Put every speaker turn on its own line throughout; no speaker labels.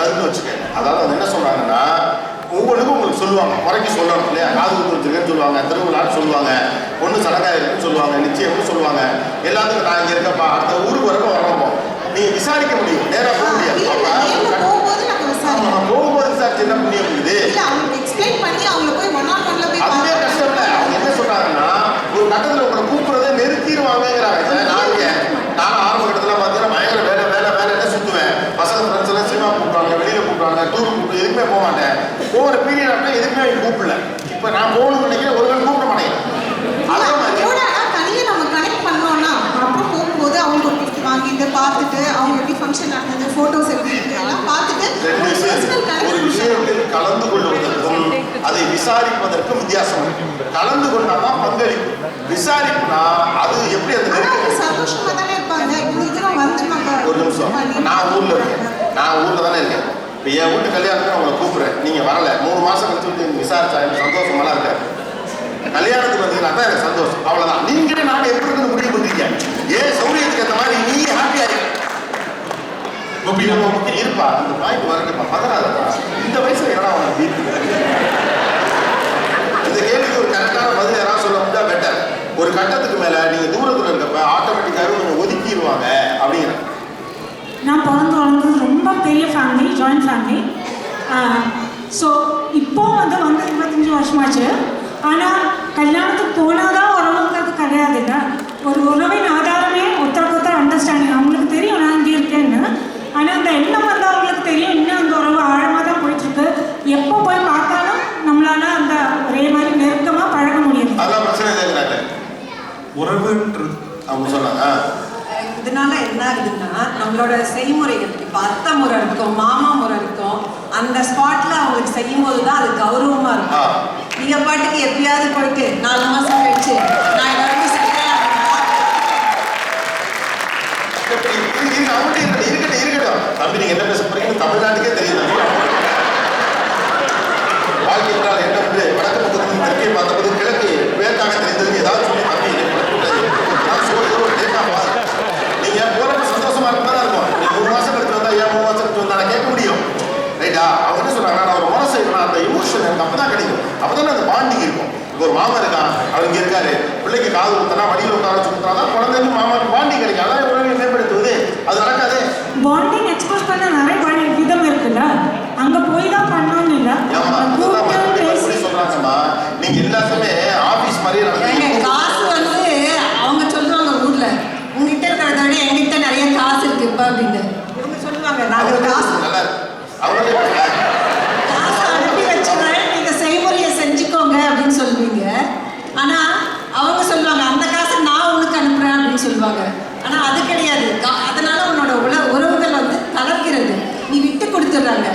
பதில் வச்சுக்க. அதாவது என்ன சொல்றாங்கன்னா, ஒவ்வொன்றுக்கும் உங்களுக்கு சொல்லுவாங்க, முறைக்கு சொல்லணும் இல்லையா? காது குத்து வச்சிருக்கேன்னு சொல்லுவாங்க, திருவிழான்னு சொல்லுவாங்க, பொண்ணு சடங்காக இருக்குன்னு சொல்லுவாங்க, நிச்சயம்னு சொல்லுவாங்க. எல்லாத்துக்கும் நான் இங்கே இருக்கப்பா, அடுத்த ஊருக்கு வரணும் வரணும் நீங்கள் விசாரிக்க முடியும், நேராக போக முடியாது. போகும்போது விசாரிச்சு என்ன புண்ணியம் இருக்குது? அதுவே கஷ்டம் இல்லை. அவங்க என்ன சொல்றாங்கன்னா, ஒரு கட்டத்தில் உங்களை கூப்பிடுறதே நிறுத்திடுவாங்கிறாங்க. நான் ஆரம்ப கட்டத்தில் பார்த்தீங்கன்னா பயங்கர வேலை வேலை வேலைன்னு சுற்றுவேன். பசங்க ஃப்ரெண்ட்ஸ் எல்லாம் சினிமா கூப்பிடுவாங்க, வெளியில் கூப்பிடுவாங்க, டூர் கூப்பிட்டு எதுக்குமே போக மாட்டேன். போகிற பீரியட் அப்படின்னா எதுக்குமே அவங்க கூப்பிடல. இப்போ நான் போகணும்னு நினைக்கிறேன், ஒரு நாள் கூப்பிட மாட்டேன். அதே மாதிரி
நம்ம கனெக்ட் பண்ணோம்னா அப்புறம் போகும்போது அவங்க ஒரு கிஃப்ட் வாங்கிட்டு பார்த்துட்டு அவங்க எப்படி ஃபங்க்ஷன் நடந்தது, ஃபோட்டோஸ் எப்படி எல்லாம் பார்த்துட்டு
ஒரு விஷயத்தில் கலந்து கொள்வதற்கும் அதை விசாரிப்பதற்கும் வித்தியாசம். கலந்து கொண்டாதான் பங்களிப்பு. விசாரிப்புனா அது எப்படி அந்த
சந்தோஷமா தானே இருப்பாங்க.
ஒரு நிமிஷம், நான் ஊர்ல இருக்கேன், நான் ஊர்ல தானே இருக்கேன். இப்போ என் வீட்டு கல்யாணத்துக்கு உங்களை கூப்பிடுறேன், நீங்க வரல, 3 மாசம் கழிச்சு விட்டு விசாரிச்சா எனக்கு சந்தோஷமெல்லாம் இருக்காது. கல்யாணத்துக்கு வந்தீங்கன்னா தான் எனக்கு சந்தோஷம், அவ்வளவுதான். நீங்களே நாங்க எப்படி இருந்து முடிவு பண்றீங்க? ஏன் சௌரியத்துக்கு ஏற்ற மாதிரி நீ ஹாப்பியா இருக்க இருப்பா. இந்த பாயிண்ட் வரட்டுப்பா, பதறாதப்பா. இந்த வயசுல என்னடா அவனுக்கு இந்த கேள்விக்கு ஒரு கரெக்டான பதில் யாராவது சொல்ல முடியா பெட்டர். ஒரு கட்டத்துக்கு மேல நீங்க தூரத்துல இருக்கப்ப ஆட்டோமேட்டிக்காக கொஞ்சம் ஒதுக்கிடுவாங்க அப்படிங்கிற.
நான் பிறந்து வளர்ந்தது ரொம்ப பெரிய ஃபேமிலி, ஜாயிண்ட் ஃபேமிலி. ஸோ இப்போ வந்து 25 வருஷமாச்சு. ஆனால் கல்யாணத்துக்கு போனாதான் உறவுங்கிறது கிடையாது. இல்லை, ஒரு உறவின் ஆதாரமே ஒருத்தருக்கு ஒருத்தர் அண்டர்ஸ்டாண்டிங். அவங்களுக்கு தெரியும் நான் இங்கே இருக்கேன்னு. ஆனால் அந்த எண்ணம் வந்து அவங்களுக்கு தெரியும், இன்னும் அந்த உறவு ஆழமாக தான் போயிட்டுருக்கு. எப்போ போய் பார்த்தாலும் நம்மளால அந்த ஒரே மாதிரி நெருக்கமாக பழக முடியாது.
அதெல்லாம் பிரச்சனை இல்லை. உறவுன்றது அவங்க சொன்னாங்க.
இதனால என்ன ஆகுதுன்னா, நம்மளோட செய்முறைகள் இப்போ அத்தை முறை இருக்கும், மாமா முறை இருக்கும். அந்த ஸ்பாட்ல அவங்களுக்கு செய்யும் போது தான் அது கௌரவமா இருக்கும். நீங்க பாட்டுக்கு எப்பயாவது போயிட்டு 4 மாசம் கழிச்சு நான் எல்லாருமே செய்யறேன்
இருக்கட்டும். தம்பி நீங்க என்ன பேச போறீங்கன்னு தமிழ்நாட்டுக்கே தெரியுது. வாழ்க்கை என்றால் என்ன என்று வடக்கு பக்கத்தில் தெற்கே பார்த்தபோது கிழக்கு வேக்காக தெரிந்தது ஏதாவது சொல்லி தம்பி நீங்க போறப்ப சந்தோஷமா இருக்கதான் இருக்கும். நீங்க 3 மாசம் கழிச்சு வந்தா ஏன் 3 மாசம் கழிச்சு வந்தா கேட்க முடியும், ரைட்டா? அவங்க என்ன சொல்றாங்க, நான் ஒரு முறை செய்யணும், அந்த இமோஷன் எனக்கு அப்பதான் கிடைக்கும், அப்பதானே அந்த பாண்டிங் இருக்கும். இப்போ ஒரு மாமா இருக்கான், அவர் இங்க இருக்காரு, பிள்ளைக்கு காது கொடுத்தனா வடியில் உட்கார சுத்தனா குழந்தைக்கு மாமாவுக்கு பாண்டிங் கிடைக்கும். அதான் உறவை மேம்படுத்துவது. அது நடக்காது.
பாண்டிங் எக்ஸ்போஸ் பண்ண நிறைய விதம் இருக்குல்ல, அங்க போய் தான் பண்ணணும்னு இல்லை.
சொல்றாங்கம்மா, நீங்க எல்லாத்துமே ஆபீஸ் மாதிரியே நடக்குது.
காசு வந்து அவங்க சொல்லுவாங்க ஊர்ல, உங்ககிட்ட இருக்கிறத விட என்கிட்ட நிறைய காசு இருக்கு இப்ப அப்படின்னு இவங்க சொல்லுவாங்க. நாங்க காசு அனுப்பி வச்சுக்கிறேன், நீங்க செய்முறையை செஞ்சுக்கோங்க அப்படின்னு சொல்லுவீங்க. ஆனா அவங்க சொல்லுவாங்க அந்த காசை நான் உனக்கு அனுப்புறேன் அப்படின்னு சொல்லுவாங்க. ஆனா அது கிடையாது. அதனால உன்னோட உறவுகள் வந்து தளர்க்கிறது. நீ விட்டு கொடுத்துடுறாங்க.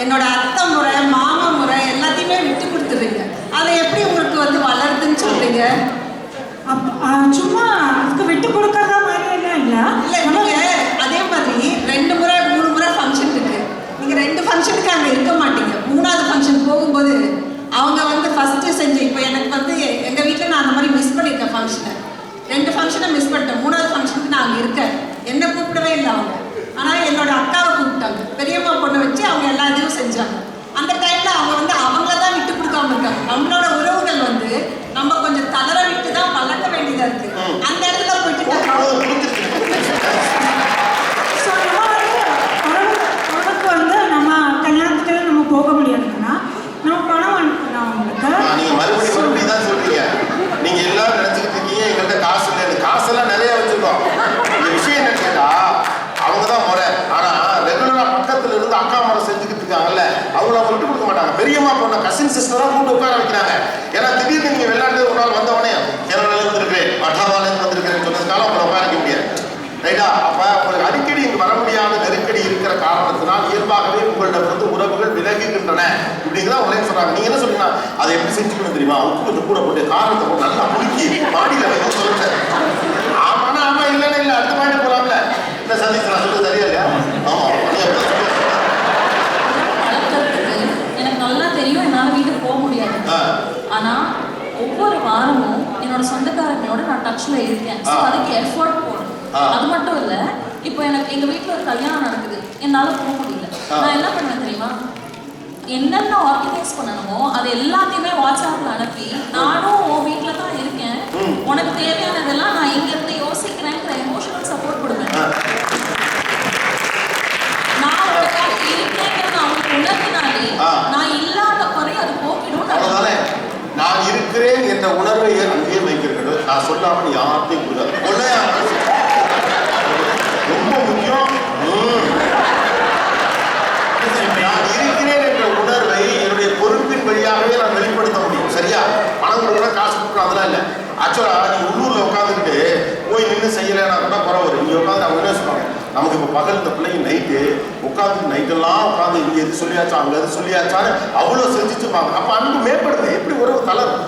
என்னோட அத்தை முறை, மாமா முறை எல்லாத்தையுமே விட்டு கொடுத்துடுறீங்க. அதை எப்படி உங்களுக்கு வந்து வளருதுன்னு சொல்றீங்க?
சும்மா அதுக்கு விட்டு கொடுக்கறதா மாதிரி எல்லாம் இல்லை.
நீங்க அதே மாதிரி 2 முறை 3 முறை ஃபங்க்ஷன் இருக்கு. நீங்க 2 ஃபங்க்ஷனுக்கு அங்கே இருக்க மாட்டீங்க. 3ஆவது ஃபங்க்ஷன் போகும்போது அவங்க வந்து ஃபர்ஸ்ட் செஞ்சு, இப்போ எனக்கு வந்து எங்க வீட்டில் நான் அந்த மாதிரி மிஸ் பண்ணியிருக்கேன் ஃபங்க்ஷனை. 2 ஃபங்க்ஷனை மிஸ் பண்ணிட்டேன். 3ஆவது ஃபங்க்ஷனுக்கு நான் அங்கே இருக்கேன். என்னை கூப்பிடவே இல்லை அவங்க. ஆனால் என்னோட அக்காவை கூப்பிட்டாங்க. பெரியம்மா பொண்ணை வச்சு அவங்க எல்லா இதையும் செஞ்சாங்க. அந்த டைம்ல அவங்க வந்து அவங்கள தான் விட்டு கொடுக்காம இருக்காங்க. நம்மளோட உறவுகள் வந்து நம்ம கொஞ்சம் தளர விட்டு தான் வளர்க்க வேண்டியதா இருக்கு. அந்த இடத்துல போயிட்டு
உறவுக்கு வந்து நம்ம கல்யாணத்துக்கு நம்ம போக முடியாதுன்னா நம்ம பணம் அனுப்பலாம் அவங்களுக்கு.
நீங்க மறுபடியும் தான் சொல்றீங்க. நீங்க எல்லாரும் நினைச்சுக்கிட்டு இருக்கீங்க எங்கள்கிட்ட காசு இல்லை. காசெல்லாம் நிறைய வச்சிருக்கோம். இந்த விஷயம் என்ன கேட்டா அவங்க தான் முறை. ஆனா ரெகுலரா பக்கத்துல இருந்து அக்கா முறை செஞ்சுக்கிட்டு இருக்காங்கல்ல, அவங்கள அவங்க விட்டு கொடுக்க மாட்டாங்க. பெரியம்மா பொண்ண கசின் சிஸ்டரா கூட்டு உட்கார வைக்கிறாங்க. ஏன்னா திடீர்னு நீங்க வெளிநாட்டுல ஒரு நாள் வந்தவனே கேரளால இருந்து இருக்கிறேன், மட்டாவால இருந்து வந்திருக்கிறேன்னு சொன்னதுக்காக அவங்களை உட்காரிக்க முடியாது, ரைட்டா? அப்ப உங்களுக்கு அடிக்கடி இங்கு வர முடியாத நெருக்கடி இருக்கிற காரணத்தினால் இயல்பாகவே உங்களிடம் வந்து உறவுகள் விலகுகின்றன இப்படிங்கிறத உடனே சொல்றாங்க. நீங்க என்ன சொல்றீங்கன்னா அதை எப்படி செஞ்சுக்கணும் தெரியுமா? உப்பு கொஞ்சம் கூட போட்டு காரத்தை போட்டு நல்லா முழுக்கி மாடியில வைக்க சொல்லுங்க. ஆமாண்ணா ஆமா, இல்லைன்னா இல்லை, அடுத்த மாடி போறாங்கல்ல. இந்த சந்திச்சு நான் சொல்றது சரியா இல்லையா? ஆமா,
எனக்கு நல்லா தெரியும் என்னால வீட்டுக்கு போக முடியாது. ஆனா ஒவ்வொரு வாரமும் என்னோட சொந்தக்காரங்களோட நான் டச்ல இருக்கேன். அதுக்கு எஃபோர்ட் போடணும். அது மட்டும் இல்ல, இப்போ எனக்கு எங்க வீட்டில் ஒரு கல்யாணம் நடக்குது, என்னால் போக முடியல. நான் என்ன பண்ணுவேன் தெரியுமா? என்னென்ன ஆர்கனைஸ் பண்ணணுமோ அது எல்லாத்தையுமே வாட்ஸ்அப்பில் அனுப்பி, நானும் உன் வீட்டில் தான் இருக்கேன், உனக்கு தேவையானதெல்லாம் நான் இங்கேருந்து யோசிக்கிறேங்கிற எமோஷனல் சப்போர்ட் கொடுப்பேன். நான் உனக்காக இருக்கேங்கிறத அவங்களுக்கு உணர்த்தினாலே நான் இல்லாத குறை அது போக்கிடும்.
நான் இருக்கிறேன் என்ற உணர்வை அங்கேயே வைக்கிறது. நான் சொல்லாமல் யார்த்தையும் கொடுக்காது. ரொம்ப முக்கியம். நான் இருக்கிறேன் என்ற உணர்வை என்னுடைய பொறுப்பின் வழியாகவே நான் வெளிப்படுத்த முடியும். சரியா? பணம் கொடுக்குற, காசு கொடுக்குற, அதெல்லாம் இல்லை. ஆக்சுவலா நீ உள்ளூர்ல உட்காந்துக்கிட்டு போய் நின்று செய்யலைன்னா கூட பரவாயில்ல. இங்கே உட்காந்து அவங்க என்ன சொல்லுவாங்க, நமக்கு இப்போ பகல் இந்த பிள்ளைங்க நைட்டு உட்காந்து நைட்டெல்லாம் உட்காந்து இங்கே எது சொல்லியாச்சா அங்கே எது சொல்லியாச்சான்னு அவ்வளோ செஞ்சுச்சுப்பாங்க. அப்போ அன்பு மேம்படுது. எப்படி உறவு தளரும்?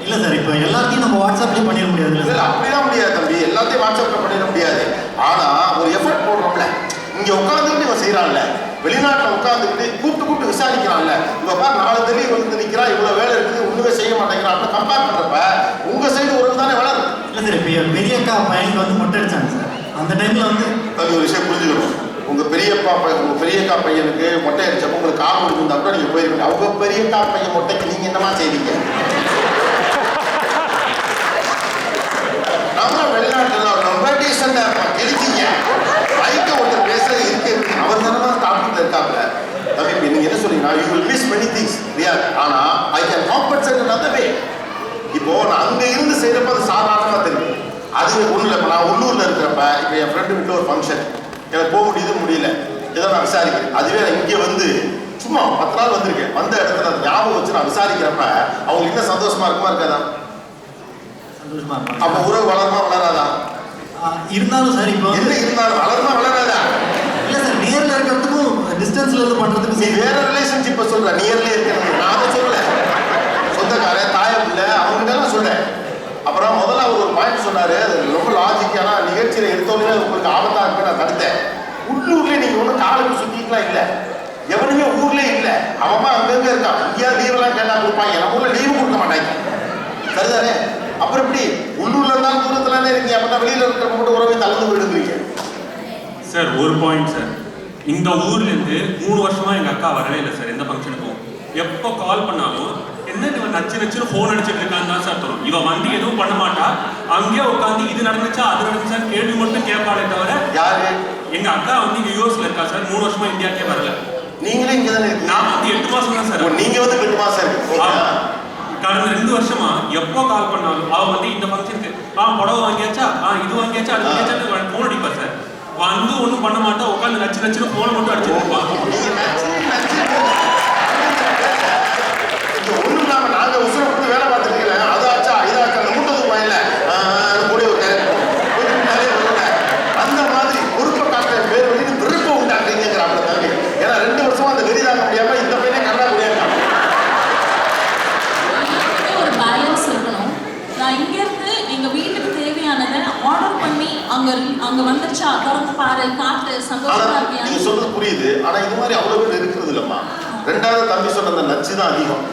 இல்லை சார், இப்போ எல்லாத்தையும் நம்ம வாட்ஸ்அப்லேயும் பண்ணிட முடியாது.
இல்லை, அப்படிலாம் முடியாது தம்பி. எல்லாத்தையும் வாட்ஸ்அப்பில் பண்ணிட முடியாது. ஆனால் ஒரு எஃபர்ட் போடுறோம்ல. இங்கே உட்காந்துக்கிட்டு இவன் செய்கிறான்ல, வெளிநாட்டில் உட்காந்துக்கிட்டு கூப்பிட்டு விசாரிக்கிறான்ல, இவன் பார் 4 தள்ளி வந்து நிற்கிறான், இவ்வளோ வேலை இருக்குது, ஒன்றுமே செய்ய மாட்டேங்கிறான். கம்பேர் பண்ணுறப்ப உங்கள் சைடு உறவு தானே வளரும்.
இல்லை சார், இப்போ பெரிய அக்கா பையனுக்கு வந்து மொட்டை அடிச்சாங்க சார். அந்த டைமில் வந்து
அது ஒரு விஷயம் புரிஞ்சுக்கணும். உங்கள் பெரியக்கா பையனுக்கு மொட்டை அடிச்சப்போ உங்களுக்கு காப்பு இருந்தா கூட நீங்கள் போயிருக்கீங்க. அவங்க பெரியக்கா பையன் மொட்டைக்கு நீங்கள் என்னமா செய்வீங்க? நம்ம வெளிநாட்டில் ரொம்ப டீசெண்டாக இருப்பான். கிழிச்சிங்க மைக்க ஒருத்தர் பேசுறது இருக்கு, அவர் தானே டாபிக்ல இருக்காப்ல. தம்பி, இப்போ நீங்கள் என்ன சொல்றீங்கன்னா, you will miss many things really. ஆனால் I can compensate another way. இப்போ நான் அங்கே இருந்து செய்யறப்ப அது சாதாரணமாக தெரியும். அது ஒன்றும் இல்லை. இப்போ நான் உள்ளூரில் இருக்கிறப்ப, இப்போ என் ஃப்ரெண்டு வீட்டில் ஒரு ஃபங்க்ஷன், எனக்கு போக முடியல, ஏதோ நான் விசாரிக்கிறேன். அதுவே நான் இங்கே வந்து சும்மா 10 நாள் வந்திருக்கேன். வந்த இடத்துல அந்த ஞாபகம் வச்சு நான் விசாரிக்கிறப்ப அவங்களுக்கு இன்னும் சந்தோஷமா இருக்குமா இருக்காதா?
சந்தோஷமா இருக்கும்.
அப்போ உறவு வளருமா வளராதா?
இருந்தாலும் சார், இப்போ
என்ன இருந்தாலும் வளருமா வளராதா?
இல்லை சார், நேரில் இருக்கிறதுக்கும் டிஸ்டன்ஸ்ல இருந்து பண்ணுறதுக்கும்
நீ வேற ரிலேஷன்ஷிப்பை சொல்ற, நியர்லி இருக்கிறது. நான் அதை சொல்லல. சொந்தக்காரன், தாயம் இல்லை, அவங்ககிட்ட நான் சொல்றேன். அப்புறம் முதல்ல அவர் ஒரு பாயிண்ட் சொன்னாரு, அது ரொம்ப லாஜிக்கான நிகழ்ச்சியில எடுத்தோடனே உங்களுக்கு ஆபத்தா இருக்கு, நான் தடுத்தேன். உள்ளூர்ல நீங்க ஒன்றும் காலுக்கு சுத்திக்கலாம் இல்லை, எவனுமே ஊர்லேயே இல்லை. அவன் அங்கங்க இருக்கான். இங்கேயா லீவெல்லாம் கேட்டா கொடுப்பாங்க, நம்ம ஊர்ல லீவு கொடுக்க மாட்டாங்க. சரிதானே? அப்புறம் எப்படி உள்ளூர்ல இருந்தாலும் தூரத்துலானே இருக்கீங்க, அப்பதான் வெளியில இருக்கிற மட்டும் உறவை தளர்ந்து விடுறீங்க.
சார், ஒரு பாயிண்ட் சார். இந்த ஊர்ல இருந்து 3 வருஷமா எங்க அக்கா வரவே இல்லை சார் எந்த ஃபங்க்ஷனுக்கும். எப்போ கால் பண்ணாலும் என்ன இவன் நச்சுன்னு ஃபோன் அடிச்சுட்டு இருக்கான்னு தான் சார் தரும். இவன் வந்து எதுவும் பண்ண மாட்டா, அங்கேயே உட்காந்து இது நடந்துச்சா அது நடந்துச்சா கேள்வி மட்டும் கேட்பாளே தவிர.
யாரு?
எங்க அக்கா வந்து இங்க யூஎஸ்ல இருக்கா சார். 3 வருஷமா இந்தியாக்கே வரல.
நீங்களே இங்க தானே இருக்கீங்க?
நான் வந்து 8 மாசம் தான் சார்.
நீங்க வந்து 8 மாசம் இருக்கு.
கடந்த 2 வருஷமா எப்போ கால் பண்ணாலும் அவன் வந்து இந்த ஃபங்க்ஷனுக்கு புடவை வாங்கியாச்சா, இது வாங்கியாச்சா, அது வாங்கியாச்சா ஃபோன் அடிப்பா சார். வந்து ஒன்றும் பண்ண மாட்டா, உட்காந்து நச்சுன்னு ஃபோனை மட்டும் அடிச்சுட்டு இருப்பான்.
ஒன்றும் இல்லாம நாங்க உசுரை கொடுத்து வேலை பார்த்துருக்கீங்க, அதாச்சா இதாச்சா அந்த மூட்டதுக்கு வாயில கூட அந்த மாதிரி பொறுப்பை காட்டுற பேர் வந்து விருப்பம் உண்டாக்குறீங்கிற அப்படி தம்பி. ஏன்னா 2 வருஷமா அந்த வெறி தாங்க முடியாம இந்த பையனே கண்ணா முடியாது.
ஒரு பேலன்ஸ் இருக்கணும். நான் இங்கேருந்து எங்கள் வீட்டுக்கு தேவையானதை ஆர்டர் பண்ணி அங்கே வந்துருச்சா திறந்து பாரு, காட்டு, சந்தோஷமா இருக்கியா?
நீங்க சொல்றது புரியுது. ஆனா இது மாதிரி அவ்வளவு பேர் இருக்கிறது இல்லம்மா. 2வது தம்பி சொன்ன அந்த நச்சு தான் அதிகம்.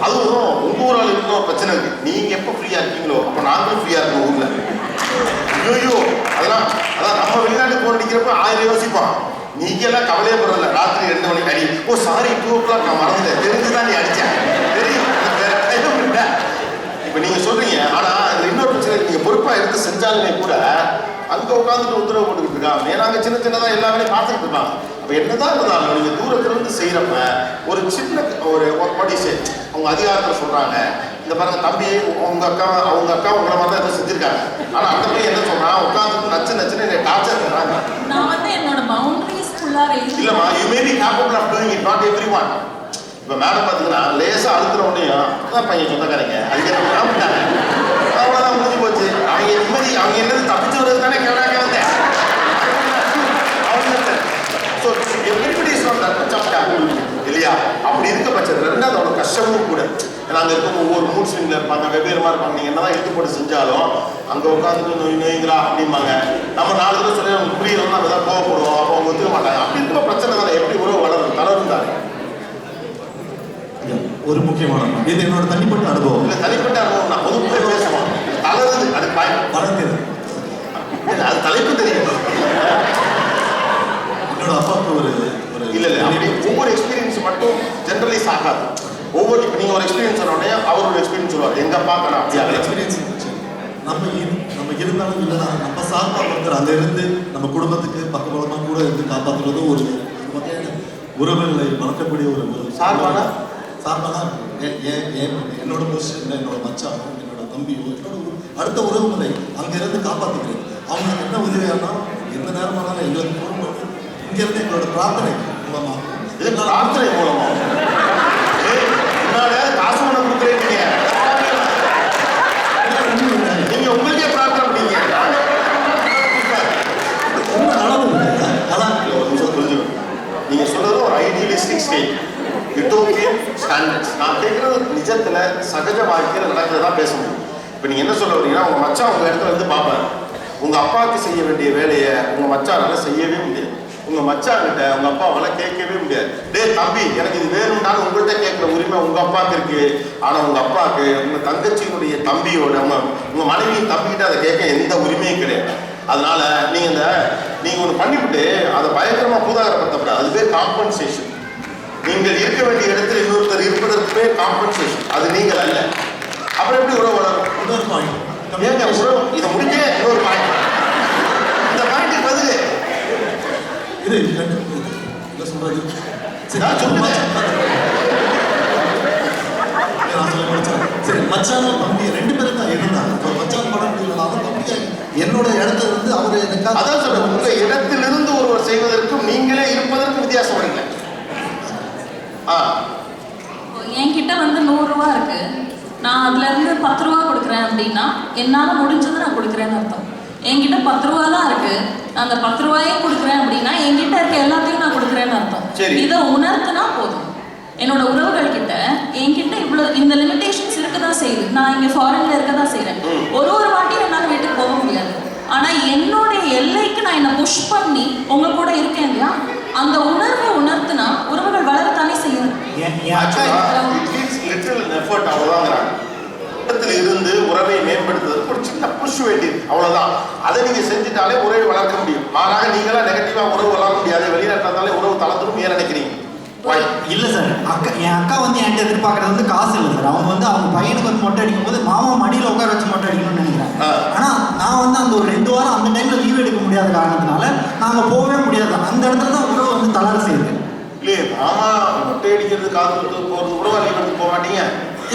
அதுவும் உங்க ஊரால் இன்னும் பிரச்சனை இருக்கு. நீங்க எப்ப ஃப்ரீயா இருக்கீங்களோ அப்ப நாங்களும் ஃப்ரீயா இருக்கோம் ஊர்ல. ஐயோ அதெல்லாம் நம்ம வெளிநாட்டுக்கு போன் அடிக்கிறப்ப 1000 யோசிப்பான். நீங்க எல்லாம் கவலையே படுறதில்ல. ராத்திரி 2 மணிக்கு அடி, ஓ சாரி 2 o'clock நான் மறந்துட்டேன், தெரிஞ்சுதான் நீ அடிச்சேன், தெரியும். இப்ப நீங்க சொல்றீங்க. ஆனா இந்த இன்னொரு பிரச்சனை, நீங்க பொறுப்பா எடுத்து செஞ்சாலுமே கூட அங்க உட்காந்துட்டு உத்தரவு போட்டுக்கிட்டு இருக்காங்க. ஏன்னா அங்க சின்னதா எல்லா வேலையும் பார்த்துட்டு இருக்காங்க. அப்ப என்னதான் இருந்தாலும் நீங்க தூரத்துல இருந்து செய்யறப்ப ஒரு சின்ன ஒரு படிசு அவங்க அதிகாரத்தில் சொல்றாங்க, இந்த பாருங்க தம்பி, அவங்க அக்கா உங்களை மாதிரி தான் எதுவும் செஞ்சிருக்காங்க. ஆனா அந்த பையன் என்ன சொல்றான், உட்காந்துட்டு நச்சுன்னு என்னை டார்ச்சர் பண்றாங்க.
நான் வந்து என்னோட பவுண்டரிஸ்
இல்லம்மா, you may be capable of doing it, not everyone. இப்போ மேடம் பார்த்தீங்கன்னா லேசாக அழுத்துற உடனேயும் அதான் பையன் சொந்தக்காரங்க அதுக்கேற்ற கிளம்பிட்டாங்க, அவ்வளோதான் முடிஞ்சு போச்சு. அவங்க நிம்மதி, அவங்க என்னது தப்பிச்சு வருது தானே கேட்டாங்க வந்தேன். So everybody is not that much of capable இல்லையா? அப்படி இருக்க பட்சத்தில் 2வது அவ்வளோ கஷ்டமும் கூட. ஏன்னா அங்கே இருக்க ஒவ்வொரு மூட் ஸ்விங்கில் இருப்பாங்க, வெவ்வேறு மாதிரி இருப்பாங்க. நீங்கள் என்னதான் இழுத்து போட்டு செஞ்சாலும் அங்கே உட்காந்துட்டு நோய்ங்களா அப்படிம்பாங்க. நம்ம 4 தடவை சொல்லி அவங்க புரியலாம், நம்ம எதாவது கோவப்படுவோம், அப்போ அவங்க ஒத்துக்க மாட்டாங்க. அப்படி இருக்க பிரச்சனை தானே. எப்படி உறவு வளரும், தளரும் தானே.
ஒரு முக்கியமான இது என்னோட தனிப்பட்ட அனுபவம்.
இல்லை தனிப்பட்ட அனுபவம் நான் பொதுப்பே பேசுவோம். தளருது, அது பயன்
வளர்ந்தது,
அது தலைப்பு தெரியும்.
என்னோட அப்பாவுக்கு ஒரு
இல்ல அப்படி ஒவ்வொரு எக்ஸ்பீரியன்ஸ் மட்டும் ஜென்ரலைஸ் ஆகாது. ஒவ்வொரு இப்போ நீங்க ஒரு எக்ஸ்பீரியன்ஸ் சொன்னோடனே அவர் ஒரு எக்ஸ்பீரியன்ஸ் சொல்லுவார். எங்க அப்பாவுக்கு நான் அப்படி
எக்ஸ்பீரியன்ஸ் இருந்துச்சு. நம்ம இருந்தாலும் இல்லைனா நம்ம சார்பா இருக்கிற அங்க இருந்து நம்ம குடும்பத்துக்கு பக்கபலமா கூட இருந்து காப்பாற்றுறது ஒரு வகையான உறவுகளை வளர்க்கக்கூடிய ஒரு
சார்பானா
என்னோட பொசிஷன்ல என்னோட மச்சானோ என்னோட தம்பியோ என்னோட அடுத்த உறவுகளை அங்க இருந்து காப்பாற்றுகிறது. அவங்களுக்கு என்ன உதவியானா எந்த நேரமானாலும் எங்களுக்கு ஃபோன் பண்ணி இங்க இருந்து எங்களோட பிரார்த்தனை மூலமா
பிரார்த்தனை மூலமா காசு பண்ண கொடுக்குறீங்க நீங்க உங்களுக்கே பிரார்த்தனை பண்ணீங்க. நீங்க சொல்றது ஒரு ஐடியலிஸ்டிக் ஸ்டேட், யூட்டோபியன் ஸ்டாண்டர்ட்ஸ். நான் கேட்கறது நிஜத்துல சகஜ வாழ்க்கையில் நடக்கிறதா பேச முடியும். இப்போ நீங்க என்ன சொல்ல வரீங்கன்னா உங்க மச்சான் உங்க இடத்துல வந்து பார்ப்பாரு. உங்க அப்பாவுக்கு செய்ய வேண்டிய வேலையை உங்க மச்சானால செய்யவே முடியாது. உங்க மச்சான் கிட்ட உங்க அப்பாவால கேட்கவே முடியாது. தம்பி எனக்கு இது வேணும்னாலும் உங்கள்கிட்ட கேட்கிற உரிமை உங்க அப்பாவுக்கு இருக்கு. ஆனா உங்க அப்பாவுக்கு உங்க தங்கச்சியினுடைய தம்பியோட உங்க மனைவியின் தம்பிக்கிட்ட அதை கேட்க எந்த உரிமையும் கிடையாது. அதனால நீங்க ஒன்று பண்ணிவிட்டு அதை பயங்கரமா பூதாகரப்படுத்தப்படாது. அது பேர் காம்பன்சேஷன். நீங்கள் இருக்க வேண்டிய இடத்துல இன்னொருத்தர் இருப்பதற்கு பேர் காம்பன்சேஷன். அது நீங்கள் அல்ல. அப்புறம் எப்படி உறவு வளரும்?
இன்னொரு பாயிண்ட்
உறவு இதை முடிக்க இன்னொரு பாயிண்ட். இந்த பாயிண்ட் பதில்
இது என்ன சொல்றது? சரி மச்சானும் தம்பி ரெண்டு பேரும் தான் இருந்தாங்க. மச்சான் படம் முடியலனாலும் தம்பி என்னோட இடத்துல இருந்து அவரு எனக்கு
அதான் சொல்றேன். உங்க இடத்திலிருந்து ஒருவர் செய்வதற்கும் நீங்களே இருப்பதற்கும் வித்தியாசம் வரீங்க.
என்கிட்ட வந்து 100 ரூபா இருக்கு, நான் அதுல இருந்து 10 ரூபா கொடுக்குறேன் அப்படின்னா என்னால முடிஞ்சது நான் கொடுக்குறேன்னு அர்த்தம். என்கிட்ட 10 ரூபா தான் இருக்கு, அந்த 10 ரூபாயும் கொடுக்குறேன் அப்படின்னா என்கிட்ட இருக்க எல்லாத்தையும் நான் கொடுக்குறேன்னு அர்த்தம். இதை உணர்த்தினா போதும். என்னோட உறவுகள் கிட்ட என்கிட்ட இவ்வளவு இந்த லிமிடேஷன்ஸ் இருக்கதான் செய்யுது. நான் இங்க ஃபாரின்ல இருக்கதான் செய்யறேன். ஒரு வாட்டியும் என்னால வீட்டுக்கு போக முடியாது. ஆனா என்னுடைய எல்லைக்கு நான் என்ன புஷ் பண்ணி உங்க கூட இருக்கேன் இல்லையா, அந்த உணர்வை உணர்த்தினா உறவுகள் வளரத்தானே செய்யும்.
இருந்து உறவை மேம்படுத்துவதற்கு ஒரு சின்ன புஷ் வேண்டியது, அவ்வளவுதான். அதை நீங்க செஞ்சுட்டாலே உறவை வளர்க்க முடியும். மாறாக நீங்களா நெகட்டிவா உறவு வளர்க்க முடியாது. வெளிநாட்டினாலே உறவு தளர்ந்துடும். ஏன் நினைக்கிறீங்க?
இல்லை சார், என் அக்கா வந்து என்கிட்ட எதிர்பார்க்கறது வந்து காசு இல்லை சார். அவங்க வந்து அவங்க பையனுக்கு வந்து மொட்டை அடிக்கும் போது மாமா மடியில் உட்கார வச்சு மொட்டை அடிக்கணும்னு நினைக்கிறாங்க. ஆனால் நான் வந்து அந்த ஒரு 2 வாரம் அந்த டைமில் லீவ் எடுக்க முடியாத காரணத்தினால நாங்கள் போகவே முடியாது. அந்த இடத்துல தான் உறவு வந்து தளர செய்யுது.
இல்லையே மாமா மொட்டை அடிக்கிறது காசு போகிறது உறவா லீவ் எடுத்து போக மாட்டீங்க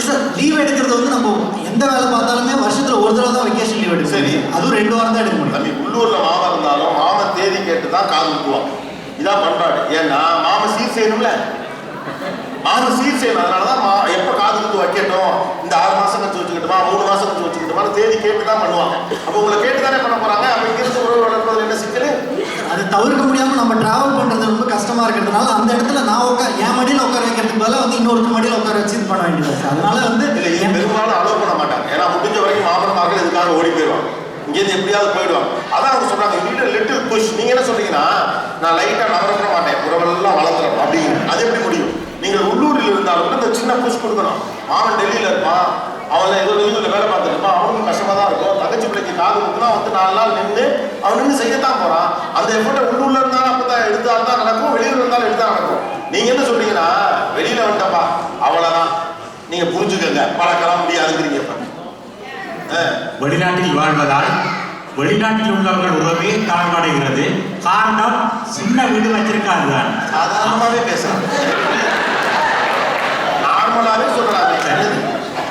சார். லீவ் எடுக்கிறது வந்து நம்ம எந்த வேலை பார்த்தாலுமே வருஷத்துல ஒரு தடவை தான் வெக்கேஷன் லீவ் எடுக்கும். சரி, அதுவும் 2 வாரம் தான் எடுக்க முடியும்.
தம்பி உள்ளூர்ல மாமா இருந்தாலும் மாமன் தேதி கேட்டு தான் காது ஊற்றுவான். இதான் பண்பாடு. ஏன்னா மாம சீர் செய்யணும்ல, மாம சீர் செய்யணும். அதனாலதான் எப்ப காது குத்து வைக்கட்டும், இந்த 6 மாசம் கழிச்சு வச்சுக்கிட்டுமா 3 மாசம் கழிச்சு வச்சுக்கிட்டுமா தேதி கேட்டு தான் பண்ணுவாங்க. அப்ப உங்களை கேட்டு தானே பண்ண போறாங்க. அப்ப இங்கிருந்து உறவு வளர்ப்பதில் என்ன சிக்கல்?
அது தவிர்க்க முடியாம நம்ம டிராவல் பண்றது ரொம்ப கஷ்டமா இருக்கிறதுனால அந்த இடத்துல நான் என் மடியில் உட்கார வைக்கிறதுக்கு பதிலாக வந்து இன்னொரு மடியில் உட்கார வச்சு இது பண்ண வேண்டியது. அதனால வந்து
பெரும்பாலும் அலோவ் பண்ண மாட்டாங்க. ஏன்னா முடிஞ்ச வரைக்கும் மாமன்மார்கள் இதுக்காக ஓடி போயிடுவாங்க. இங்கேருந்து எப்படியாவது போயிடுவாங்க. அதான் அவங்க சொல்றாங்க லிட்டில் புஷ். நீங்க என்ன சொல்றீங்கன்னா நான் லைட்டா நகரப்பட மாட்டேன், உறவெல்லாம் வளர்ந்துடும் அப்படிங்க. அது எப்படி முடியும்? நீங்கள் உள்ளூரில் இருந்தாலும் இந்த சின்ன புஷ் கொடுக்கணும். மாமன் டெல்லியில இருப்பான், அவன் ஏதோ வெளியூரில் வேலை பார்த்துருப்பான், அவனுக்கு கஷ்டமா தான் இருக்கும். தங்கச்சி பிள்ளைக்கு காது கொடுத்தா வந்து 4 நாள் நின்று அவன் நின்று செய்யத்தான் போறான். அந்த எஃபர்ட்டை உள்ளூர்ல இருந்தாலும் அப்பதான் எடுத்தால்தான் நடக்கும், வெளியூர்ல இருந்தாலும் எடுத்தா நடக்கும். நீங்க என்ன சொல்றீங்கன்னா வெளியில வந்துட்டப்பா அவ்வளவுதான், நீங்க புரிஞ்சுக்கங்க, பழக்கலாம் முடியாதுங்கிறீங்க.
வெளிநாட்டில் வாழ்வதால் வெளிநாட்டில் உள்ளவர்கள் உறவே தளர்வடைகிறது. காரணம் சின்ன வீடு வச்சிருக்காது தான்.
சாதாரணமாவே பேசுறாங்க, நார்மலாவே சொல்றாங்க.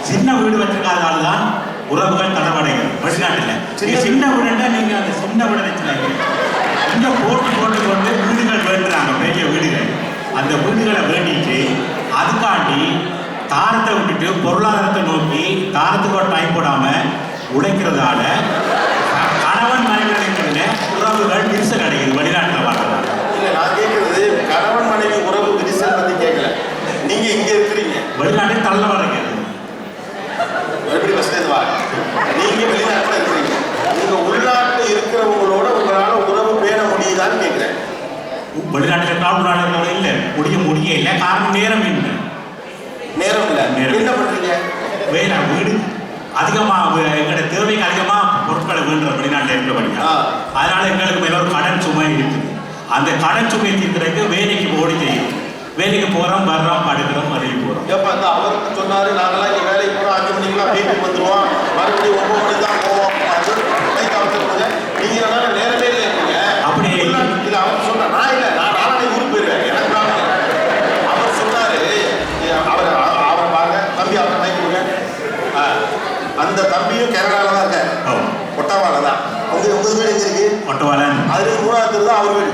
சின்ன வீடு வச்சிருக்காதனால தான் உறவுகள் தளர்வடைகிறது வெளிநாட்டில். சின்ன வீடுன்னா நீங்க அந்த சின்ன வீடு வச்சுனாங்க இங்க போட்டு வீடுகள் வேண்டுறாங்க, பெரிய வீடுகள். அந்த வீடுகளை வேண்டிட்டு அதுக்காண்டி தாரத்தை விட்டுட்டு பொருளாதாரத்தை நோக்கி தாரத்துக்கு ஒரு டைம் போடாம உழைக்கிறதால கணவன் மனைவிகளுக்கு உறவுகள் விரிசல் அடைகிறது வெளிநாட்டில் வாழ்றதால.
இல்ல நான் கேட்கறது கணவன் மனைவி உறவு விரிசல் பத்தி கேட்கல. நீங்க இங்க இருக்கிறீங்க,
வெளிநாட்டில் தள்ள வரைக்கிறது.
எப்படி வசதி வாங்க, நீங்க வெளிநாட்டில் இருக்கிறீங்க. நீங்க உள்நாட்டில் இருக்கிறவங்களோட உங்களால உறவு பேண முடியுதான்னு கேட்கிறேன்.
வெளிநாட்டில் காவல்நாடுகளோட இல்லை, முடிய இல்லை. காரணம் நேரம் இல்லை.
நேரம் இல்லை. என்ன பண்றீங்க?
வேலை வீடு அதிகமாக எங்களோட தேவைக்கு அதிகமாக பொருட்களை வேண்டுற வெளிநாட்டில் இருக்க படிக்க, அதனால எங்களுக்கு மேல ஒரு கடன் சுமை இருக்குது. அந்த கடன் சுமை தீர்க்கிறதுக்கு வேலைக்கு ஓடி செய்யும். வேலைக்கு போகிறோம், வர்றோம், படுக்கிறோம், மறுபடியும் போகிறோம்.
எப்போ அந்த அவருக்கு சொன்னார், நாங்களாம் இங்கே வேலைக்கு போகிறோம், 5 மணிக்கெலாம் வீட்டுக்கு வந்துடுவோம், மறுபடியும் 9 மணி தான் போவோம். நீங்கள் என்னால் நேரமே இல்லை இருக்கீங்க.
அப்படி
இல்லை, அவர் சொன்னார். நான் இல்லை, நான் நாளைக்கு ஊருக்கு போயிடுவேன். எனக்கு தான் அவர் சொன்னார். அவரை பாருங்க, தம்பி அவரை மைக்கு. அந்த தம்பியும் கேரளாவில் தான் இருக்கார், ஒட்டவாவில் தான். உங்கள் வீடு எங்கே இருக்கு?
ஒட்டவாலன்.
அதுக்கு 3வது தெரு தான் அவர் வீடு.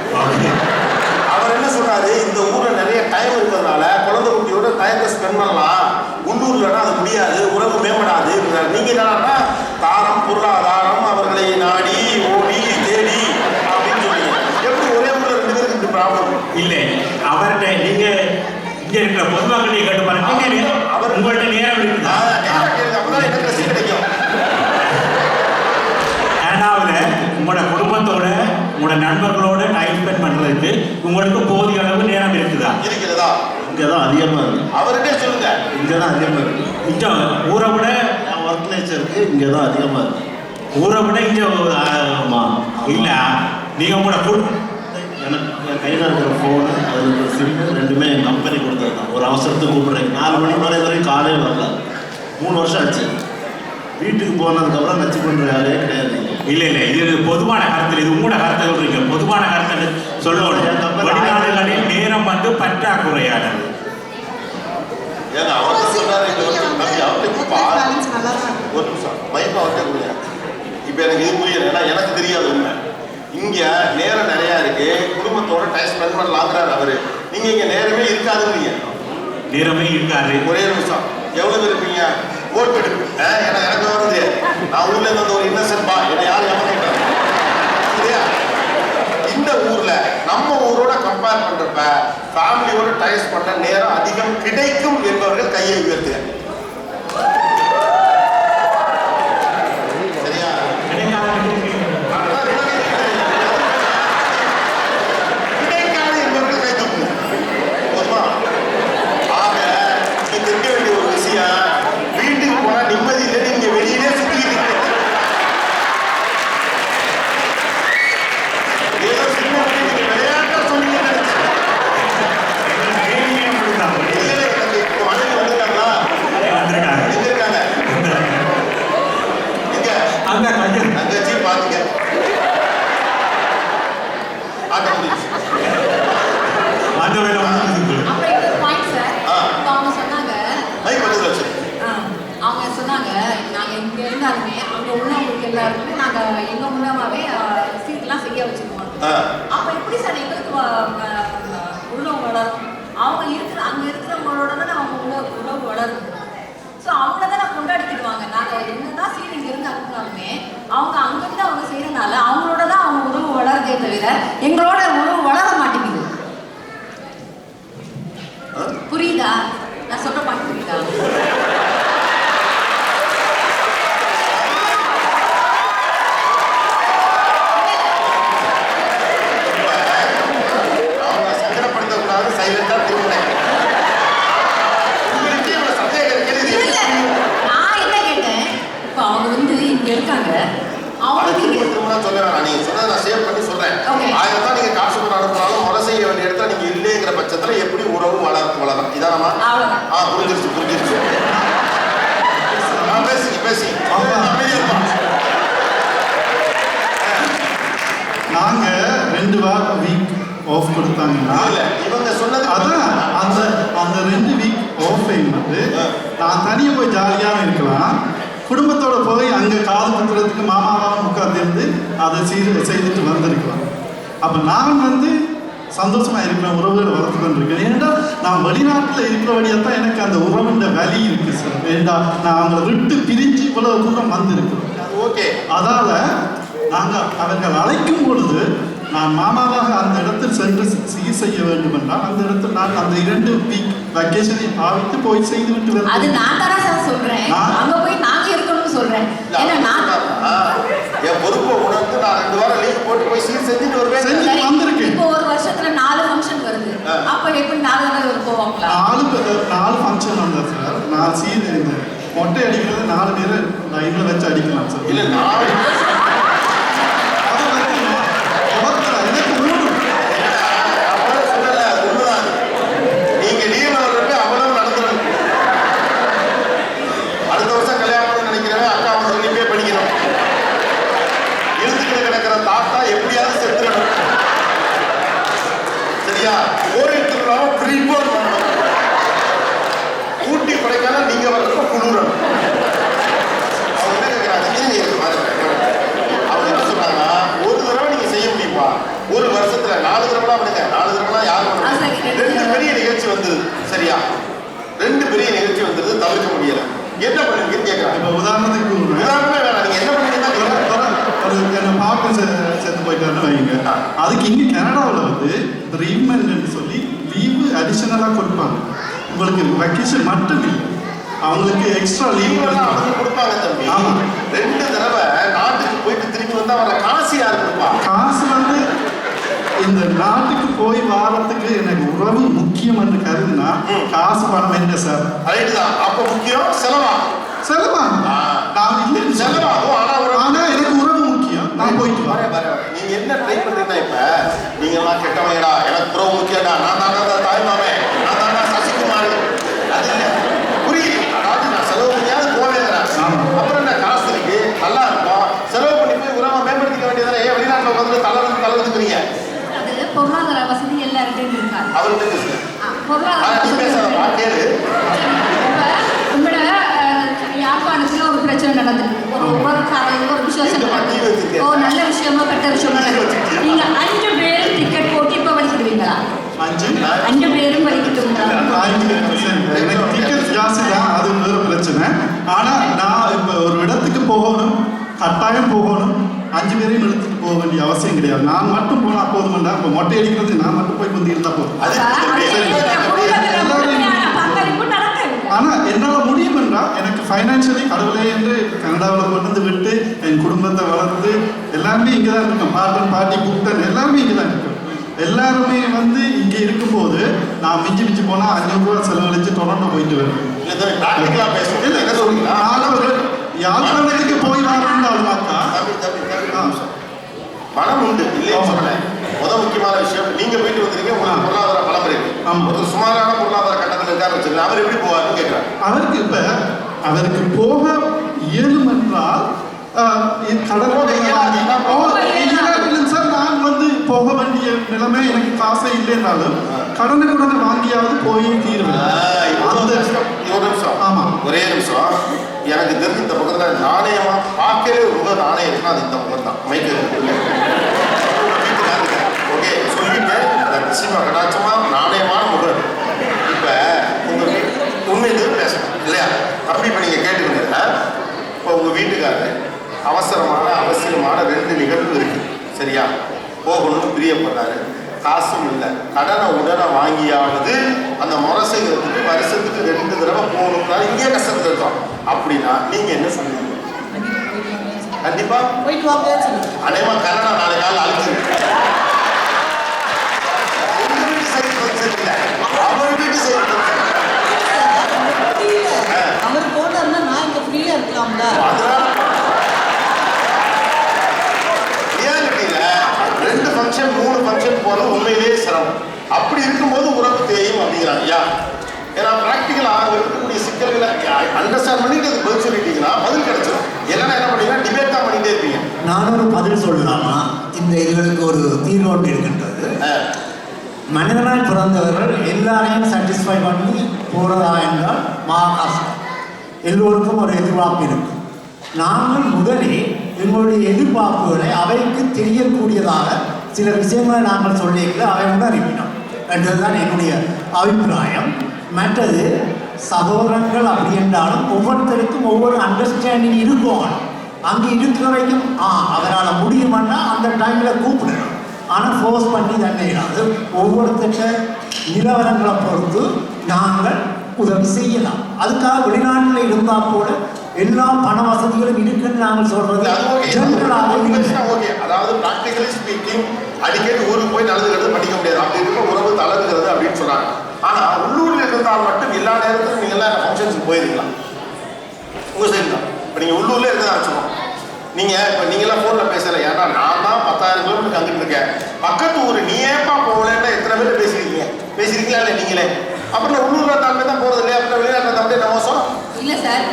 அவர் என்ன சொன்னாரு, இந்த ஊர்ல நிறைய டைம் இருக்கிறதுனால குழந்தை குட்டியோட டைத்தை ஸ்பெண்ட் பண்ணலாம், உள்ளூர்லன்னா அது முடியாது, உறவு மேம்படாது. நீங்க என்னன்னா தாரம் பொருளாதாரம் அவர்களை நாடி ஓடி தேடி அப்படின்னு சொல்லுங்க. எப்படி ஒரே ஊர்ல 2 பேருக்கு இந்த ப்ராப்ளம்
இல்லை? அவர்கிட்ட நீங்க இங்க இருக்கிற பொதுமக்களை கேட்டு பாருங்க. அவர் உங்கள்கிட்ட நேரம் இருக்குதா?
அப்பதான் எனக்கு ரசி கிடைக்கும்.
ஏன்னாவில் உங்களோட குடும்பத்தோட உங்களோட நண்பர்களோட டைம் ஸ்பெண்ட் பண்றதுக்கு உங்களுக்கு போதிய அளவு நேரம் இருக்குதா?
இருக்கிறதா?
இங்கே தான் அதிகமாக இருக்குது.
அவர்கிட்ட சொல்லுங்க.
இங்கே தான் அதிகமாக இருக்குது.
இங்க ஊரை விட
ஒர்க் நேச்சருக்கு இங்கே தான் அதிகமாக இருக்குது.
ஊரை விட இங்க இல்ல நீங்க உங்களோட
எனக்கு என் கையில் இருக்கிற ஃபோனு, அதில் இருக்கிற சிம்மு 2மே என் கம்பெனி கொடுத்தது தான். ஒரு அவசரத்துக்கு கூப்பிட்றேன், 4 மணி வரை வரைக்கும் காலையில் வரல. 3 வருஷம் ஆச்சு. வீட்டுக்கு போனதுக்கப்புறம் நச்சு பண்ணுற யாரே கிடையாது.
இல்ல இல்ல, இது பொதுவான கருத்து. இது உங்களோட கருத்தை சொல்றீங்க. பொதுவான கருத்தை சொல்லணும். வெளிநாடுகளில் நேரம் வந்து பற்றாக்குறையானது.
ஏங்க அவர் தான் சொன்னாரு.
பேலன்ஸ் நல்லா தான் இருக்கு.
ஒரு நிமிஷம் மைப்பா அவர்கிட்ட கொடுங்க. இப்போ எனக்கு இது புரியல, ஏன்னா எனக்கு தெரியாது உண்மை. இங்க நேரம் நிறைய இருக்கு, குடும்பத்தோட டைம் ஸ்பெண்ட் பண்ணலாங்கிறாரு அவரு. நீங்க இங்க நேரமே இருக்காதுங்க.
நேரமே இருக்காது.
ஒரே நிமிஷம், எவ்வளவு பேர் இருப்பீங்க? ஓட்டு ஏன்னா எனக்கு வருது, நான் ஊர்ல இருந்து ஒரு இன்னசென்ட் பா, என்னை யாரும் ஏமாத்திட்டாங்க. சரியா? இந்த ஊர்ல நம்ம ஊரோட கம்பேர் பண்றப்ப ஃபேமிலியோட டைம் பண்ண நேரம் அதிகம் கிடைக்கும் என்பவர்கள் கையை உயர்த்துக. சரியா? கிடைக்காது என்பவர்கள் கை தூக்குங்க. போதுமா? ஆக நீங்க இருக்க வேண்டிய ஒரு விஷயம், வீட்டுக்கு போனா நிம்மதி இல்லை, நீங்க வெளியிலே சுத்திட்டு ஏதோ சின்ன நீங்க விளையாட்டா சொன்னீங்கன்னு நினைச்சேன். எனக்கு இப்போ மனைவி வந்துட்டாங்களா? எங்க இருக்காங்க? எங்க? தங்கச்சி பாத்துங்க. ஆட்ட முடிச்சு.
அப்புறம் இன்னொரு பாயிண்ட் சார், இப்போ அவங்க சொன்னாங்க,
மைக் பக்கத்துல வச்சு.
அவங்க சொன்னாங்க நாங்க இங்க இருந்தாலுமே அங்க உள்ளவங்களுக்கு எல்லாருக்குமே நாங்க எங்க மூலமாவே சீட்லாம் செய்ய வச்சிருக்கோம். அப்ப எப்படி சார் எங்களுக்கு உள்ளவங்க வளரும்? அவங்க இருக்கிற அங்க இருக்கிறவங்களோட தான் அவங்க உறவு வளரும். ஸோ அவங்கள தான் நான் கொண்டாடிக்கிடுவாங்க. நாங்கள் என்னதான் சீட் இங்க இருந்து அனுப்புனாலுமே அவங்க அங்கிருந்து அவங்க செய்யறதுனால அவங்களோட தான் அவங்க உறவு வளருதே தவிர எங்களோட உறவு வளர மாட்டேங்குது. புரியுதா? நான் சொல்ற பாயிண்ட் புரியுதா?
அவங்க சங்கடப்படுத்தக்கூடாது, சைலண்டா திரும்பினேன். உங்களுக்கு இவ்வளவு சந்தேகம் இருக்கிறது.
இல்ல, நான் என்ன கேட்டேன், இப்போ அவங்க வந்து இங்க இருக்காங்க, அவங்களுக்கு
திரும்ப சொல்ல வேணாம். நீங்க சொன்னதை நான் சேவ் பண்ணி சொல்றேன்.
Okay.
1000 தான் நீங்க காசு பண்ண அனுப்பினாலும் முறை செய்ய வேண்டிய இடத்துல நீங்க இல்லைங்கிற பட்சத்துல எப்படி உறவு வளரும்? இதானமா?
அவ்வளவுதான்.
புரிஞ்சிருச்சு. பேசி அமைதியா இருப்பா.
நாங்கள் 2 வாரம் வீக் ஆஃப் கொடுத்தாங்கன்னா
இல்ல, இவங்க சொன்னது
அதான் அந்த 2 வீக் ஆஃப் வந்து நான் தனியாக போய் ஜாலியாக இருக்கலாம், குடும்பத்தோட போய் அங்கே காது குத்துறதுக்கு மாமாவாக உட்கார்ந்து அதை செய்துட்டு வந்திருக்கலாம். அப்போ நான் வந்து சந்தோஷமாக இருக்கிறேன், உறவுகளை வளர்த்து கொண்டிருக்கேன். ஏன்னா நான் வெளிநாட்டில் இருக்கிறபடியாக தான் எனக்கு அந்த உறவுன்ற வேல்யூ இருக்குது சார். ஏண்டா நான் அவங்களை விட்டு பிரிஞ்சு இவ்வளவு தூரம் வந்திருக்கிறோம்.
ஓகே.
அதால் நாங்கள் அவர்கள் அழைக்கும் பொழுது நான் மாமாவாக அந்த இடத்தில் சென்று சீர் செய்ய வேண்டும் என்றால் அந்த இடத்தில் நான் அந்த 2 வீக் வெக்கேஷனை ஆவித்து போய் செய்து விட்டு
அது நான் தானே சார் சொல்றேன். அங்க போய் நாங்க இருக்கணும்னு சொல்றேன். ஏன்னா நான்
என் பொறுப்பை உணர்ந்து நான் 2 வாரம் லீவ் போட்டு போய் சீர் செஞ்சுட்டு வருவேன்.
செஞ்சு வந்திருக்கேன்.
இப்போ ஒரு வருஷத்துல 4 ஃபங்க்ஷன் வருது. அப்ப எப்படி 4 தடவை போவாங்களா?
4 ஃபங்க்ஷன் வந்தா சார். நான் சீர் இந்த மொட்டை அடிக்கிறது 4 பேரை லைன்ல வச்சு அடிக்கலாம் சார்.
இல்ல, 4
எனக்கு
கோயில் திருவிழாவை ப்ரீபோன் பண்ணணும். ஊட்டி கொடைக்கானல் நீங்க வரப்ப குளிரணும். அவங்க என்ன கேட்கிறாங்க, அவங்க என்ன சொல்றாங்க, ஒரு தடவை நீங்க செய்ய முடியுமா, ஒரு வருஷத்துல 4 தடவை பண்ணுங்க. 4 தடவை யாரும் பண்ணுங்க. 2 பெரிய நிகழ்ச்சி வந்தது, சரியா? 2 பெரிய நிகழ்ச்சி வந்தது, தவிர்க்க முடியல. என்ன பண்ணுவீங்கன்னு கேட்கறாங்க.
இப்போ உதாரணத்துக்கு
உதாரணமே வேணாம், நீங்க என்ன பண்ணுவீங்கன்னா
ஒரு என்ன பாப்பா செத்து போயிட்டாருன்னு வைங்க. அதுக்கு இங்கே கனடாவில் வந்து ரீமெண்ட் சொல்லி லீவு அடிஷனலாக கொடுப்பாங்க. உங்களுக்கு வெக்கேஷன் மட்டும் இல்லை, அவங்களுக்கு எக்ஸ்ட்ரா லீவ்
கொடுப்பாங்க தம்பி. ஆமா, 2 தடவை நாட்டுக்கு போயிட்டு திரும்பி வந்தா வர காசு யாரு கொடுப்பா?
காசு வந்து இந்த நாட்டுக்கு போய் வாரத்துக்கு எனக்கு உறவு முக்கியம் என்று கருதுனா காசு பணம் என்ன சார்?
ரைட்டு தான். அப்போ முக்கியம் செலவா?
செலவா? நான் இல்லை
செலவாகும்.
ஆனா எனக்கு உறவு முக்கியம். நான் போயிட்டு வரேன்.
நீங்க என்ன ட்ரை பண்றீங்கன்னா, இப்ப நீங்க எல்லாம் கெட்டவங்கடா, எனக்கு உறவு முக்கியம்டா, நான் தாண்டா தாய் மாமே, நான் தாண்டா சசிகுமார், அது இல்லை. புரியுது? அதாவது நான் செலவு பண்ணியாவது போவேங்கிறேன். அப்புறம் என்ன காசு இருக்கு, நல்லா இருக்கும், செலவு பண்ணி போய் உறவை மேம்படுத்திக்க வேண்டியதானே. ஏன் வெளிநாட்டில் வந்து தளர்ந்துக்கிறீங்க?
அது பொருளாதார வசதி எல்லார்கிட்டையும் இருக்காது.
அவர்கிட்ட
பொருளாதார
கேளு.
உங்களோட யாழ்ப்பாணத்துல ஒரு பிரச்சனை நடந்திருக்கு. ஒரு விசேஷம், ஒரு நல்ல விஷயமா கெட்ட விஷயமா நடக்குது. நீங்க 5 பேர் டிக்கெட் போட்டு இப்ப வலிக்கிடுவீங்களா? 5 பேரும் வலிக்கிட்டுங்களா?
எனக்கு டிக்கெட் ஜாஸ்தி தான், அது வேற பிரச்சனை. ஆனா நான் இப்ப ஒரு இடத்துக்கு போகணும், கட்டாயம் போகணும், 5 பேரையும் இழுத்துட்டு போக வேண்டிய அவசியம் கிடையாது. நான் மட்டும் போனா போதும்டா. இப்போ மொட்டை அடிக்கிறது நான் மட்டும் போய் வந்து இருந்தா போதும். ஆனா என்னால முடியும் என்றால் எனக்கு ஃபைனான்சியலி கடவுளே என்று கனடாவில் கொண்டு வந்து விட்டு என் குடும்பத்தை வளர்த்து எல்லாமே இங்கே தான் இருக்கும். பாட்டன் பாட்டி கூட்டன் எல்லாமே இங்கே தான் இருக்கும். எல்லாருமே வந்து இங்கே இருக்கும்போது நான் மிஞ்சி போனால் 500 ரூபா செலவழிச்சு டொரண்டோ போயிட்டு வருவேன். யாழ்ப்பாணத்துக்கு போய் வரணும்னாக்கா
மனம் உண்டு இல்லைன்னு சொன்னேன். முக்கியமான விஷயம், நீங்க போயிட்டு வந்திருக்கீங்க, உங்களுக்கு பொருளாதார பலம் இருக்கு. ஒரு சுமாரான பொருளாதார கட்டத்தில் இருக்காரு வச்சுருக்கேன். அவர் எப்படி போவாருன்னு கேட்கிறார்.
அவருக்கு இப்ப அவருக்கு போக இயலும் என்றால் சார் நான் வந்து போக வேண்டிய நிலைமை எனக்கு காசை இல்லைன்னாலும் கடனை வாங்கியாவது போய் தீருவேன்.
ஒரு நிமிஷம், ஆமா, ஒரே நிமிஷம். எனக்கு தெரிஞ்சு இந்த பக்கத்தில் நாணயமா பார்க்கவே ரொம்ப நாணயம் இருக்குன்னா அது இந்த பக்கம் தான். மைக்கு ஓகே சொல்லிட்டு நிச்சயமா கடாட்சமா நாணயமான முகம். இப்போ உங்க உண்மை எதுவும் பேசணும் இல்லையா? அப்படி இப்போ நீங்கள் கேட்டுக்கிறீங்க. இப்போ உங்கள் வீட்டுக்காரர் அவசியமான 2 நிகழ்வு இருக்கு, சரியா? போகணும்னு பிரியப்படுறாரு, காசும் இல்லை, கடனை உடனே வாங்கியாவது அந்த முறை செய்கிறதுக்கு வருஷத்துக்கு 2 தடவை போகணும்னா இங்கே கஷ்டத்தில் இருக்கோம். அப்படின்னா நீங்க என்ன சொல்லுவீங்க? கண்டிப்பா
போயிட்டு வாங்க.
அநேகமா கனடா நாளை நாள் அழிச்சு
அவர் போனார்னா நான் இங்க ஃப்ரீயா இருக்கலாம்ல.
ஏன் 2 ஃபங்க்ஷன் 3 ஃபங்க்ஷன் போறது உண்மையிலேயே சிரமம். அப்படி இருக்கும்போது உறவு தேயும் அப்படிங்கிறாங்க. ஐயா, ஏன்னா ப்ராக்டிக்கலா இருக்கக்கூடிய சிக்கல்களை அண்டர்ஸ்டாண்ட் பண்ணிட்டு அதுக்கு பதில் சொல்லிட்டீங்கன்னா பதில் கிடைச்சிடும். இல்லைன்னா என்ன பண்ணீங்கன்னா டிபேட் தான் பண்ணிட்டே இருப்பீங்க.
நான் ஒரு பதில் சொல்லலாமா? இந்த இதுகளுக்கு ஒரு தீர்வு ஒன்று இருக்கின்றது. மனிதனாய் பிறந்தவர்கள் எல்லாரையும் சாட்டிஸ்ஃபை பண்ணி போகிறதா என்றால் மகாகாசம். எல்லோருக்கும் ஒரு எதிர்பார்ப்பு இருக்கும். நாங்கள் முதலே எங்களுடைய எதிர்பார்ப்புகளை அவைக்கு தெரியக்கூடியதாக சில விஷயங்களை நாங்கள் சொல்லியிருக்கல அவை உணர்வினோம் என்றதுதான் என்னுடைய அபிப்பிராயம். மற்றது சகோதரங்கள் அப்படி என்றாலும் ஒவ்வொருத்தருக்கும் ஒவ்வொரு அண்டர்ஸ்டாண்டிங் இருக்கும். அங்கே இருக்கிற வரைக்கும் அவரால் முடியுமான்னா அந்த டைமில் கூப்பிடணும். ஆனால் ஃபோர்ஸ் பண்ணி தண்ணி இடாது. ஒவ்வொருத்தர நிலவரங்களை பொறுத்து நாங்கள் உதவி செய்யலாம். அதுக்காக வெளிநாட்டில் இருந்தால் கூட எல்லா பண வசதிகளும் இருக்குன்னு நாங்கள் சொல்றது
ஓகே. அதாவது பிராக்டிகலி ஸ்பீக்கிங் அடிக்கடி ஊருக்கு போய் நல்லது படிக்க முடியாது. அப்படி இருக்க உறவு தளர்கிறது அப்படின்னு சொன்னாங்க. ஆனா உள்ளூர்ல இருந்தால் மட்டும் எல்லா நேரத்திலும் நீங்க எல்லாம் ஃபங்க்ஷன்ஸுக்கு போயிருக்கலாம். உங்க சைடு தான். இப்போ நீங்க உள்ளூர்ல இருக்கிறதா வச்சுக்கோங்க. நீங்க இப்போ நீங்களாம் ஃபோன்ல பேசல. ஏன்னா நான் தான் 10,000 கிலோமீட்டருக்கு அங்கிட்டு இருக்கேன். பக்கத்து ஊர் நீ ஏப்பா போகலன்னா எத்தனை பேர் பேசியிருக்கீங்களா இல்லை நீங்களே? அப்புறம் உள்ளூர்ல தாண்டி தான் போறது இல்லையா? அப்புறம் வெளிநாட்டில் தாண்டி என்ன மோசம்
இல்ல சார்.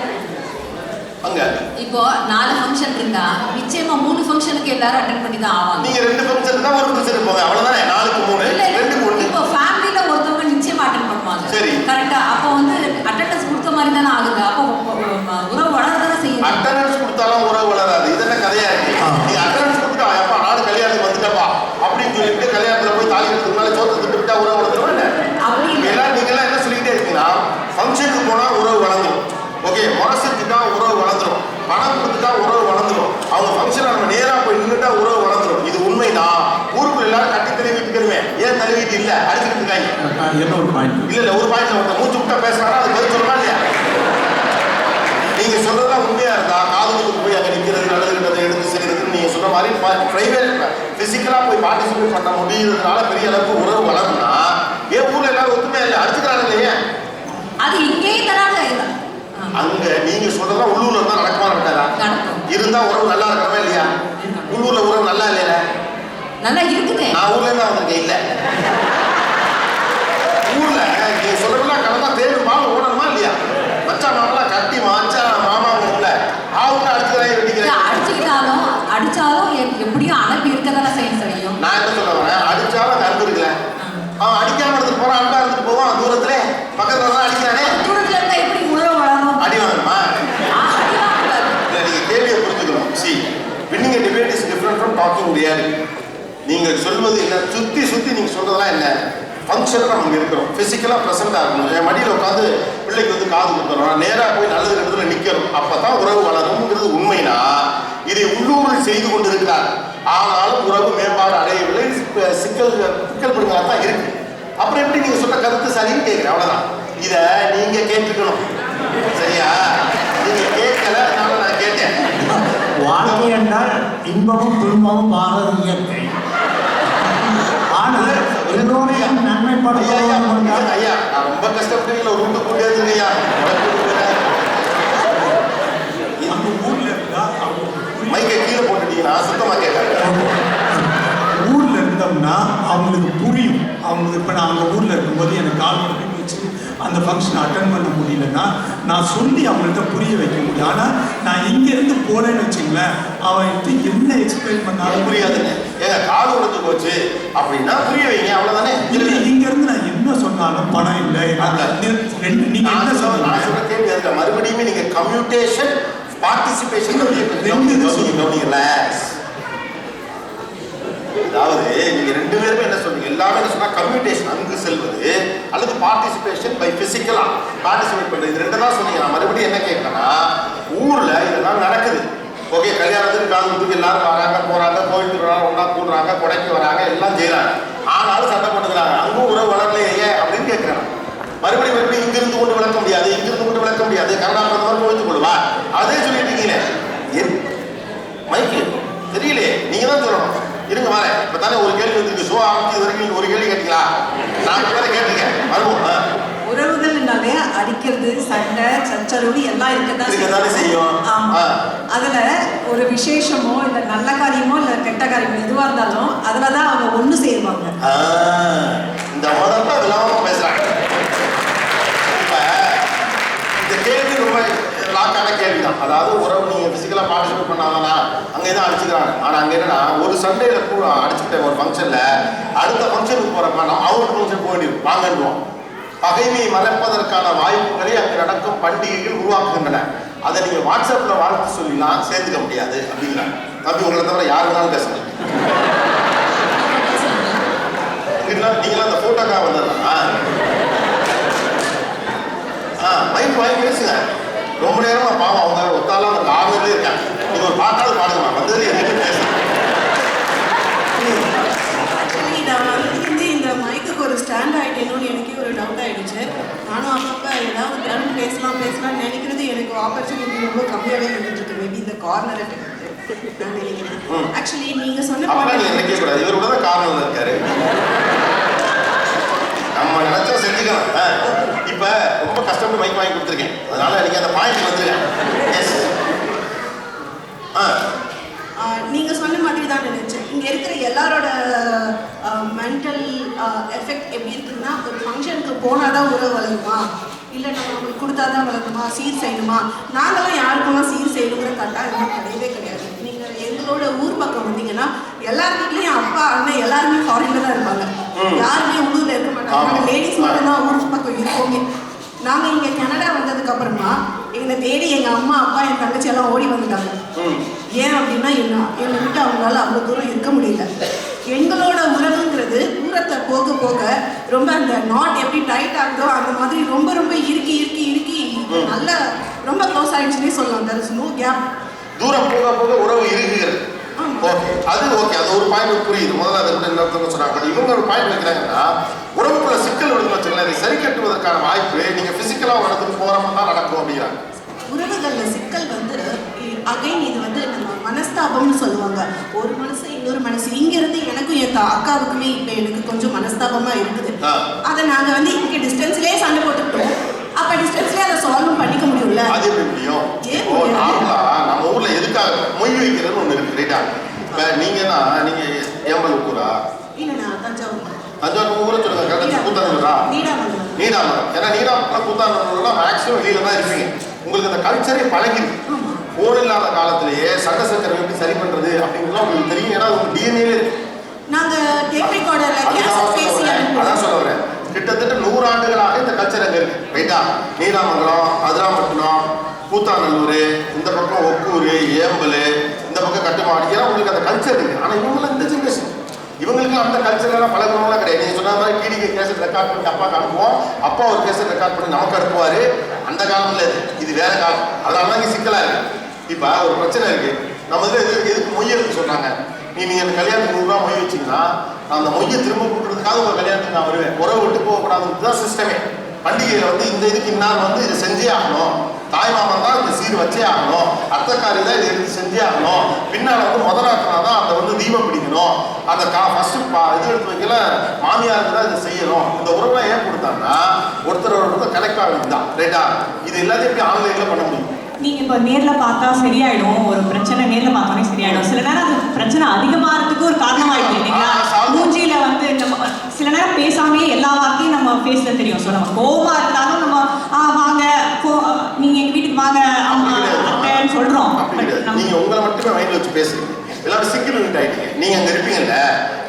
அங்க
இப்போ 4 ஃபங்க்ஷன் இருந்தா நிச்சயமா 3 ஃபங்க்ஷனுக்கு எல்லாரும் அட்டெண்ட் பண்ணி தான் ஆவாங்க.
நீங்க 2 ஃபங்க்ஷன் தான் ஒரு ஃபங்க்ஷன் போங்க, அவ்வளவுதானே. 4க்கு 3 2க்கு 1.
இப்போ
சரி.
கரெக்டா? அப்போ வந்து அட்டெண்டன்ஸ் கொடுத்த மாதிரி தானே ஆகுது. அப்போ உறவு வளரதானே செய்யுது.
அட்டெண்டன்ஸ் கொடுத்தாலும் உறவு வளராது. இது என்ன கதையா இருக்கு? நீ அட்டெண்டன்ஸ் கொடுத்தா அப்பா நாடு கல்யாணத்துக்கு வந்துட்டப்பா அப்படின்னு சொல்லிட்டு கல்யாணத்துல போய் தாலி எடுத்துக்கு மேலே சோத்தை திட்டு விட்டா உறவு வளர்ந்துடும் இல்லை? எல்லாம் நீங்களாம் என்ன சொல்லிக்கிட்டே இருக்கீங்கன்னா ஃபங்க்ஷனுக்கு போனால் உறவு வளர்ந்துடும். ஓகே, முரசுக்கிட்டா உறவு வளர்ந்துடும், பணம் கொடுத்துட்டா உறவு வளர்ந்துடும், அவங்க ஃபங்க்ஷன் நம்ம நேராக போய் நின்றுட்டா உறவு வளர்ந்துடும். இது உண்மைதான். ஊருக்குள்ள எல்லாரும் கட்டி தழுவிட்டு இருக்கிறமே, ஏன் தழுவிட்டு இல்லை அடிச்சுட்டு இருக்காங்க?
என்ன ஒரு பாயிண்ட்
இல்லை ஒரு பாயிண்ட்ல ஒருத்தர் மூச்சு விட்டா பேசுறாரா, அது பதில் சொல்லலாம் இல்லையா? நீங்க சொல்றதா உண்மையா இருந்தா காதுகளுக்கு போய் அங்கே நிற்கிறது நல்லதுன்றதை எடுத்து செய்யறதுன்னு நீங்க சொல்ற மாதிரி பிரைவேட் பிசிக்கலா போய் பார்ட்டிசிபேட் பண்ண முடியுறதுனால பெரிய அளவுக்கு உறவு வளரும்னா ஏன் ஊர்ல எல்லாரும் ஒத்துமையா இல்லை அடிச்சுக்கிறாங்க இல்லையா?
அது இங்கேயே தராங்க.
அங்க நீங்க சொல்றதா உள்ளூர்ல இருந்தா நடக்குமா நடக்காதா? இருந்தா உறவு நல்லா இருக்கணுமா இல்லையா? உள்ளூர்ல உறவு நல்லா இல்லையா?
நல்லா இருக்குது.
நான் ஊர்ல இருந்து வந்திருக்கேன். இல்ல ஊர்ல நீங்க சொல்றதெல்லாம் கடந்தா தேடு மாலை ஓடணுமா இல்லையா? மச்சா மாமெல்லாம் கட்டி மாச்சா மாமாங்கல்ல ஆவுன்னு அடிச்சுக்கிறாங்க வெட்டிக்கிறேன்.
அடிச்சாலும் எப்படியும் அனுப்பி இருக்கதானே செய்யும்.
நான் என்ன சொல்ல வரேன், அடிச்சாலும் அந்த அன்பு இருக்குல்ல, அவன் அடிக்காம எடுத்துட்டு போறான், அன்பா எடுத்துட்டு போவான். தூரத்துல பக்கத்துல தான் அடிக்கிறானே,
தூரத்துல இருந்தா எப்படி உறவு வளரும்?
அடி வாங்கணுமா? இல்ல நீங்க கேள்வியை புரிஞ்சுக்கணும். winning a debate is different from talking reality. நீங்க சொல்வது என்ன, சுத்தி நீங்க சொல்றதெல்லாம் என்ன? ஃபங்க்ஷன் நம்ம இருக்கிறோம், பிசிக்கலா ப்ரெசென்டா இருக்கணும். என் மடியில் உட்காந்து பிள்ளைக்கு வந்து காது கொடுத்துறோம், நேராக போய் நல்லது இடத்துல நிற்கணும், அப்பதான் உறவு வளரும்ங்கிறது உண்மைனா இதை உள்ளூரில் செய்து கொண்டு இருக்கிறார். ஆனாலும் உறவு மேம்பாடு அடையவில்லை, சிக்கல் படுங்களா தான் இருக்கு. அப்புறம் எப்படி நீங்க சொன்ன கருத்து சரின்னு கேட்குறேன், அவ்வளவுதான். இதை நீங்க கேட்டுக்கணும், சரியா? நீங்க கேட்கல, அதனால நான் கேட்டேன்.
வாழ்க்கை என்றால் இன்பமும் துன்பமும் மாறது இயற்கை. ஆனால் எல்லோரையும் நன்மைப்படுத்த
ஐயா நான் ரொம்ப கஷ்டப்பட்டு ஒரு ரூட்டு கூட்டி ஐயா. மைக்கை கீழே போட்டுட்டீங்கன்னா சுத்தமா கேட்காது.
ஊர்ல இருந்தோம்னா அவங்களுக்கு புரியும். அவங்களுக்கு இப்போ நான் அவங்க ஊர்ல இருக்கும்போது எனக்கு கால் பண்ணி வச்சு அந்த ஃபங்க்ஷன் அட்டன் பண்ண முடியலன்னா நான் சொல்லி அவங்கள்ட்ட புரிய வைக்க முடியும். ஆனால் நான் இங்கேருந்து போனேன்னு வச்சுங்களேன், அவன் என்ன எக்ஸ்பிளைன் பண்ணாலும்
புரியாதுங்க. ஏங்க காது உடைஞ்சு போச்சு அப்படின்னா புரிய வைங்க, அவ்வளோதானே.
இல்லை இங்கேருந்து நான் என்ன சொன்னாலும் பணம் இல்லை. நீங்க என்ன சொன்னாலும்
நான் சொல்ற கேள்வி அதுல மறுபடியும் நீங்க கம்யூட்டேஷன் பார்ட்டிசிபேஷன் கவனிக்கல. அதாவது நீங்க ரெண்டு பேருமே என்ன சொல்றீங்க, எல்லாமே என்ன சொன்னா கம்யூட்டேஷன் அங்கு செல்வது அல்லது பார்ட்டிசிபேஷன் பை பிசிக்கலா பார்ட்டிசிபேட் பண்றது, இது ரெண்டு தான் சொன்னீங்க. நான் மறுபடியும் என்ன கேட்கறேன்னா, ஊர்ல இதெல்லாம் நடக்குது. ஓகே, கல்யாணத்துக்கு காதுக்கு எல்லாரும் வராங்க போறாங்க, கோயில் திருவிழா ஒன்றா கூடுறாங்க, கொடைக்கு வராங்க, எல்லாம் செய்யறாங்க. ஆனாலும் சண்டை பண்ணுறாங்க, அங்கும் உறவு வளரலையே அப்படின்னு கேட்கிறாங்க. மறுபடியும் இங்கிருந்து கொண்டு விளக்க முடியாது, இங்கிருந்து கொண்டு விளக்க முடியாது, கனடா பிரதமர் கோவித்து கொள்வா அதே சொல்லிட்டு இருக்கீங்களே. மைக்கு தெரியலையே, நீங்க தான் சொல்லணும். இருங்க வரேன். இப்ப தானே ஒரு கேள்வி வந்துருக்கு, ஷோ ஆரம்பிச்சு இது வரைக்கும் ஒரு கேள்வி கேட்டீங்களா? நான் வேற கேட்டிருக்கேன். வருவோம்.
உறவுகள்னாலே அடிக்கிறது, சண்டை, சச்சரவு எல்லாம் இருக்கதானே செய்யும். அதுல ஒரு விசேஷமோ இல்ல நல்ல காரியமோ இல்ல கெட்ட காரியமோ எதுவா இருந்தாலும் அதுலதான் அவங்க ஒண்ணு சேருவாங்க.
இந்த முதல்ல விலாம பேசுறாங்க. இப்ப இந்த கேள்வி ரொம்ப லாக்கான கேள்விதான். அதாவது உறவு நீங்க பிசிக்கலா பார்ட்டிசிபேட் பண்ணாங்கன்னா அங்கே தான் அடிச்சுக்கிறாங்க. ஆனா அங்க என்னன்னா ஒரு சண்டையில கூட அடிச்சுக்கிட்ட ஒரு ஃபங்க்ஷன்ல அடுத்த ஃபங்க்ஷனுக்கு போறப்ப நம்ம அவங்க ஃபங்க்ஷன் போயிடும் வாங்கிடுவோம். பகைமையை மறைப்பதற்கான வாய்ப்புகளை அங்கு நடக்கும் பண்டிகைகள் உருவாக்குகின்றன. அதை நீங்க வாட்ஸ்அப்ல வாழ்த்து சொல்லிலாம் சேர்த்துக்க முடியாது அப்படிங்கிறாங்க. தம்பி உங்களை தவிர யாரு வேணாலும் பேசுங்க. நீங்களாம் அந்த போட்டோக்காக வந்ததுனா மைக் வாங்கி பேசுங்க. ரொம்ப நேரமா பாவம் அவங்க ஒத்தாலும் அந்த காதலே இருக்காங்க. நீங்க ஒரு பாட்டாவது பாடுங்க, வந்தது எதுக்கு பேசுங்க.
இந்த மைக்குக்கு ஒரு ஸ்டாண்ட் ஆகிட்டேன்னு எனக்கே ஒரு டவுட் ஆகிடுச்சு. நானும் அப்பப்போ ஏதாவது கிரவுண்ட் பேசலாம் நினைக்கிறது எனக்கு ஆப்பர்ச்சுனிட்டி ரொம்ப கம்மியாகவே இருந்துருக்கு. மேபி இந்த கார்னர் எஃபெக்ட் நான் நினைக்கிறேன். ஆக்சுவலி நீங்கள் சொன்ன
நினைக்க கூடாது, இவர் கூட தான் கார்னர்ல இருக்காரு. நம்ம நினைச்சா செஞ்சுக்கலாம். இப்ப ரொம்ப கஷ்டப்பட்டு மைக் வாங்கி கொடுத்துருக்கேன், அதனால நீங்க அந்த பாயிண்ட் வந்துருக்கேன்.
நீங்கள் சொன்ன மாதிரி தான் நினைச்சேன். இங்கே இருக்கிற எல்லாரோட மென்டல் எஃபெக்ட் எப்படி இருக்குதுன்னா, ஒரு ஃபங்க்ஷனுக்கு போனால் தான் உறவு வளருமா, இல்லை நம்ம அவங்களுக்கு கொடுத்தா தான் வளருமா, சீர் செய்யணுமா? நாங்களாம் யாருக்கெல்லாம் சீர் செய்யணுங்கிற கட்டாயம் கிடையவே கிடையாது. நீங்கள் எங்களோட ஊர் பக்கம் வந்தீங்கன்னா எல்லார் வீட்லேயும் அப்பா அண்ணன் எல்லாருமே ஃபாரின்ல தான் இருப்பாங்க. யாருமே உள்ளூர்ல இருக்க மாட்டாங்க. நாங்கள் லேடிஸ் மட்டும்தான் ஊர் பக்கம் இருக்கோமே. நாங்கள் இங்கே கனடா வந்ததுக்கு அப்புறமா எங்களை தேடி எங்கள் அம்மா அப்பா என் தங்கச்சி எல்லாம் ஓடி வந்துட்டாங்க. ஏன் அப்படின்னா என்னை விட்டு அவங்களால அவ்வளோ தூரம் இருக்க முடியல. எங்களோட உறவுங்கிறது தூரத்தை போக போக ரொம்ப அந்த நாட் எப்படி டைட் ஆகுதோ அந்த மாதிரி ரொம்ப ரொம்ப இறுக்கி இறுக்கி இறுக்கி நல்ல ரொம்ப க்ளோஸ் ஆயிடுச்சுன்னே சொல்லலாம். There is no gap.
தூரம் போக போக உறவு இருக்குகிறது. ஓகே, அது ஓகே, அது ஒரு பாயிண்ட் புரியுது. முதல்ல அதை கூட இன்னொருத்தவங்க சொன்னாங்க. பட் இவங்க ஒரு பாயிண்ட் வைக்கிறாங்கன்னா உறவுக்குள்ள சிக்கல் விடுங்க வச்சுக்கலாம். இதை சரி கட்டுவதற்கான வாய்ப்பு நீங்க பிசிக்கலா ஒரு இடத்துக்கு போறப்ப தான் நடக்கும் அப்படிங்கிறாங்க.
உறவுகளில் சிக்கல் வந்து அகைன் இது வந்து நம்ம மனஸ்தாபம்னு சொல்லுவாங்க. ஒரு மனசு இன்னொரு மனசு இங்கிருந்து எனக்கும் என் அக்காவுக்குமே இப்போ எனக்கு கொஞ்சம் மனஸ்தாபமா இருக்குது. அதை நாங்கள் வந்து இங்கே டிஸ்டன்ஸ்லேயே சண்டை போட்டுக்கிட்டோம். அப்போ டிஸ்டன்ஸ்லேயே அதை சால்வ் பண்ணிக்க முடியும்ல?
அது எப்படி முடியும்? நம்ம ஊர்ல எதுக்காக மொய் வைக்கிறதுன்னு ஒண்ணு இருக்கு, ரைட்டா? இப்போ நீங்கன்னா நீங்க ஏம்பலூரா?
இல்லை, நான் தஞ்சாவூர்.
தஞ்சாவூர் ஊரை சொல்லுங்க. கரெக்டாக கூத்தானூரா?
நீடாமங்கலம்.
நீடாமங்கலம். ஏன்னா நீடாமங்கலம் கூத்தானூர்லாம் மேக்ஸிமம் வெளியில தான் இருப்பீங்க. உங்களுக்கு அந்த கல்ச்சரே பழகிருக்கு. போன் இல்லாத காலத்திலேயே சண்டை சச்சரவு எப்படி சரி பண்றது அப்படிங்கிறதுலாம் உங்களுக்கு தெரியும். ஏன்னா உங்க டிஎன்ஏல இருக்கு.
நாங்க டேப் ரெக்கார்டர்ல கேசட் பேசி
அதான் சொல்ல வரேன். கிட்டத்தட்ட 100 ஆண்டுகளாக இந்த கல்ச்சர் அங்கே இருக்கு, ரைட்டா? நீடாமங்கலம், அதிராம்பட்டினம், கூத்தாநல்லூர், இந்த பக்கம் ஒக்கூர், ஏம்பல், இந்த பக்கம் கட்டுமாடி, ஏன்னா உங்களுக்கு அந்த கல்ச்சர் இருக்கு. ஆனால் இவங்களாம் இந்த ஜென்ரேஷன், இவங்களுக்கு அந்த கல்ச்சர்லாம் பழகிறவங்களாம் கிடையாது. நீங்கள் சொன்ன மாதிரி டிடிக்கு கேசட் ரெக்கார்ட் பண்ணி அப்பாவுக்கு அனுப்புவோம், அப்பா ஒரு கேசட் ரெக்கார்ட் பண்ணி நமக்கு அனுப்புவார். அந்த காலத்தில் இது வேற காலம். அதனால தான் இங்கே சிக்கலாக இருக்கு. இப்போ ஒரு பிரச்சனை இருக்கு. நம்ம எதுக்கு மொய் எடுத்து சொன்னாங்க? நீங்கள் அந்த கல்யாணத்துக்கு 100 ரூபா மொய் வச்சிங்கன்னா நான் அந்த மொய்யை திரும்ப கொடுக்குறதுக்காக ஒரு கல்யாணத்துக்கு நான் வருவேன். உறவு விட்டு போகக்கூடாதுன்னு தான் சிஸ்டமே. பண்டிகையில் வந்து இந்த இதுக்கு இன்னார் வந்து இதை செஞ்சே ஆகணும், தாய் மாமன் தான் இந்த சீர் வச்சே ஆகணும், அத்தைக்காரி தான் இதை எடுத்து செஞ்சே ஆகணும், பின்னால் வந்து முதலாத்தினா தான் அதை வந்து தீபம் பிடிக்கணும், அந்த ஃபஸ்ட்டு இது எடுத்து வைக்கல மாமியாருக்கு தான் இதை செய்யணும். இந்த உறவுலாம் ஏன் கொடுத்தாங்கன்னா ஒருத்தரோட கனெக்ட் ஆகுது தான், ரைட்டா? இது எல்லாத்தையும் எப்படி ஆன்லைனில் பண்ண முடியும்?
நீங்க இப்போ நேர்ல பார்த்தா சரியாயிடும். ஒரு பிரச்சனை நேர்ல பார்த்தாலே சரியாயிடும். சில நேரம் அது பிரச்சனை அதிகமாகிறதுக்கு ஒரு காரணமாயிடுது இல்லைங்களா? மூஞ்சியில வந்து நம்ம சில நேரம் பேசாமே எல்லா வார்த்தையும் நம்ம ஃபேஸ்ல தெரியும். ஸோ நம்ம கோவமா இருந்தாலும் நம்ம வாங்க நீங்க எங்க வீட்டுக்கு வாங்க அத்தைன்னு சொல்றோம்.
நீங்க உங்களை மட்டுமே மைண்ட்ல வச்சு பேசுறீங்க. எல்லாரும் சிங்கிள் யூனிட் ஆயிட்டீங்க. நீங்க அங்க இருப்பீங்கல்ல,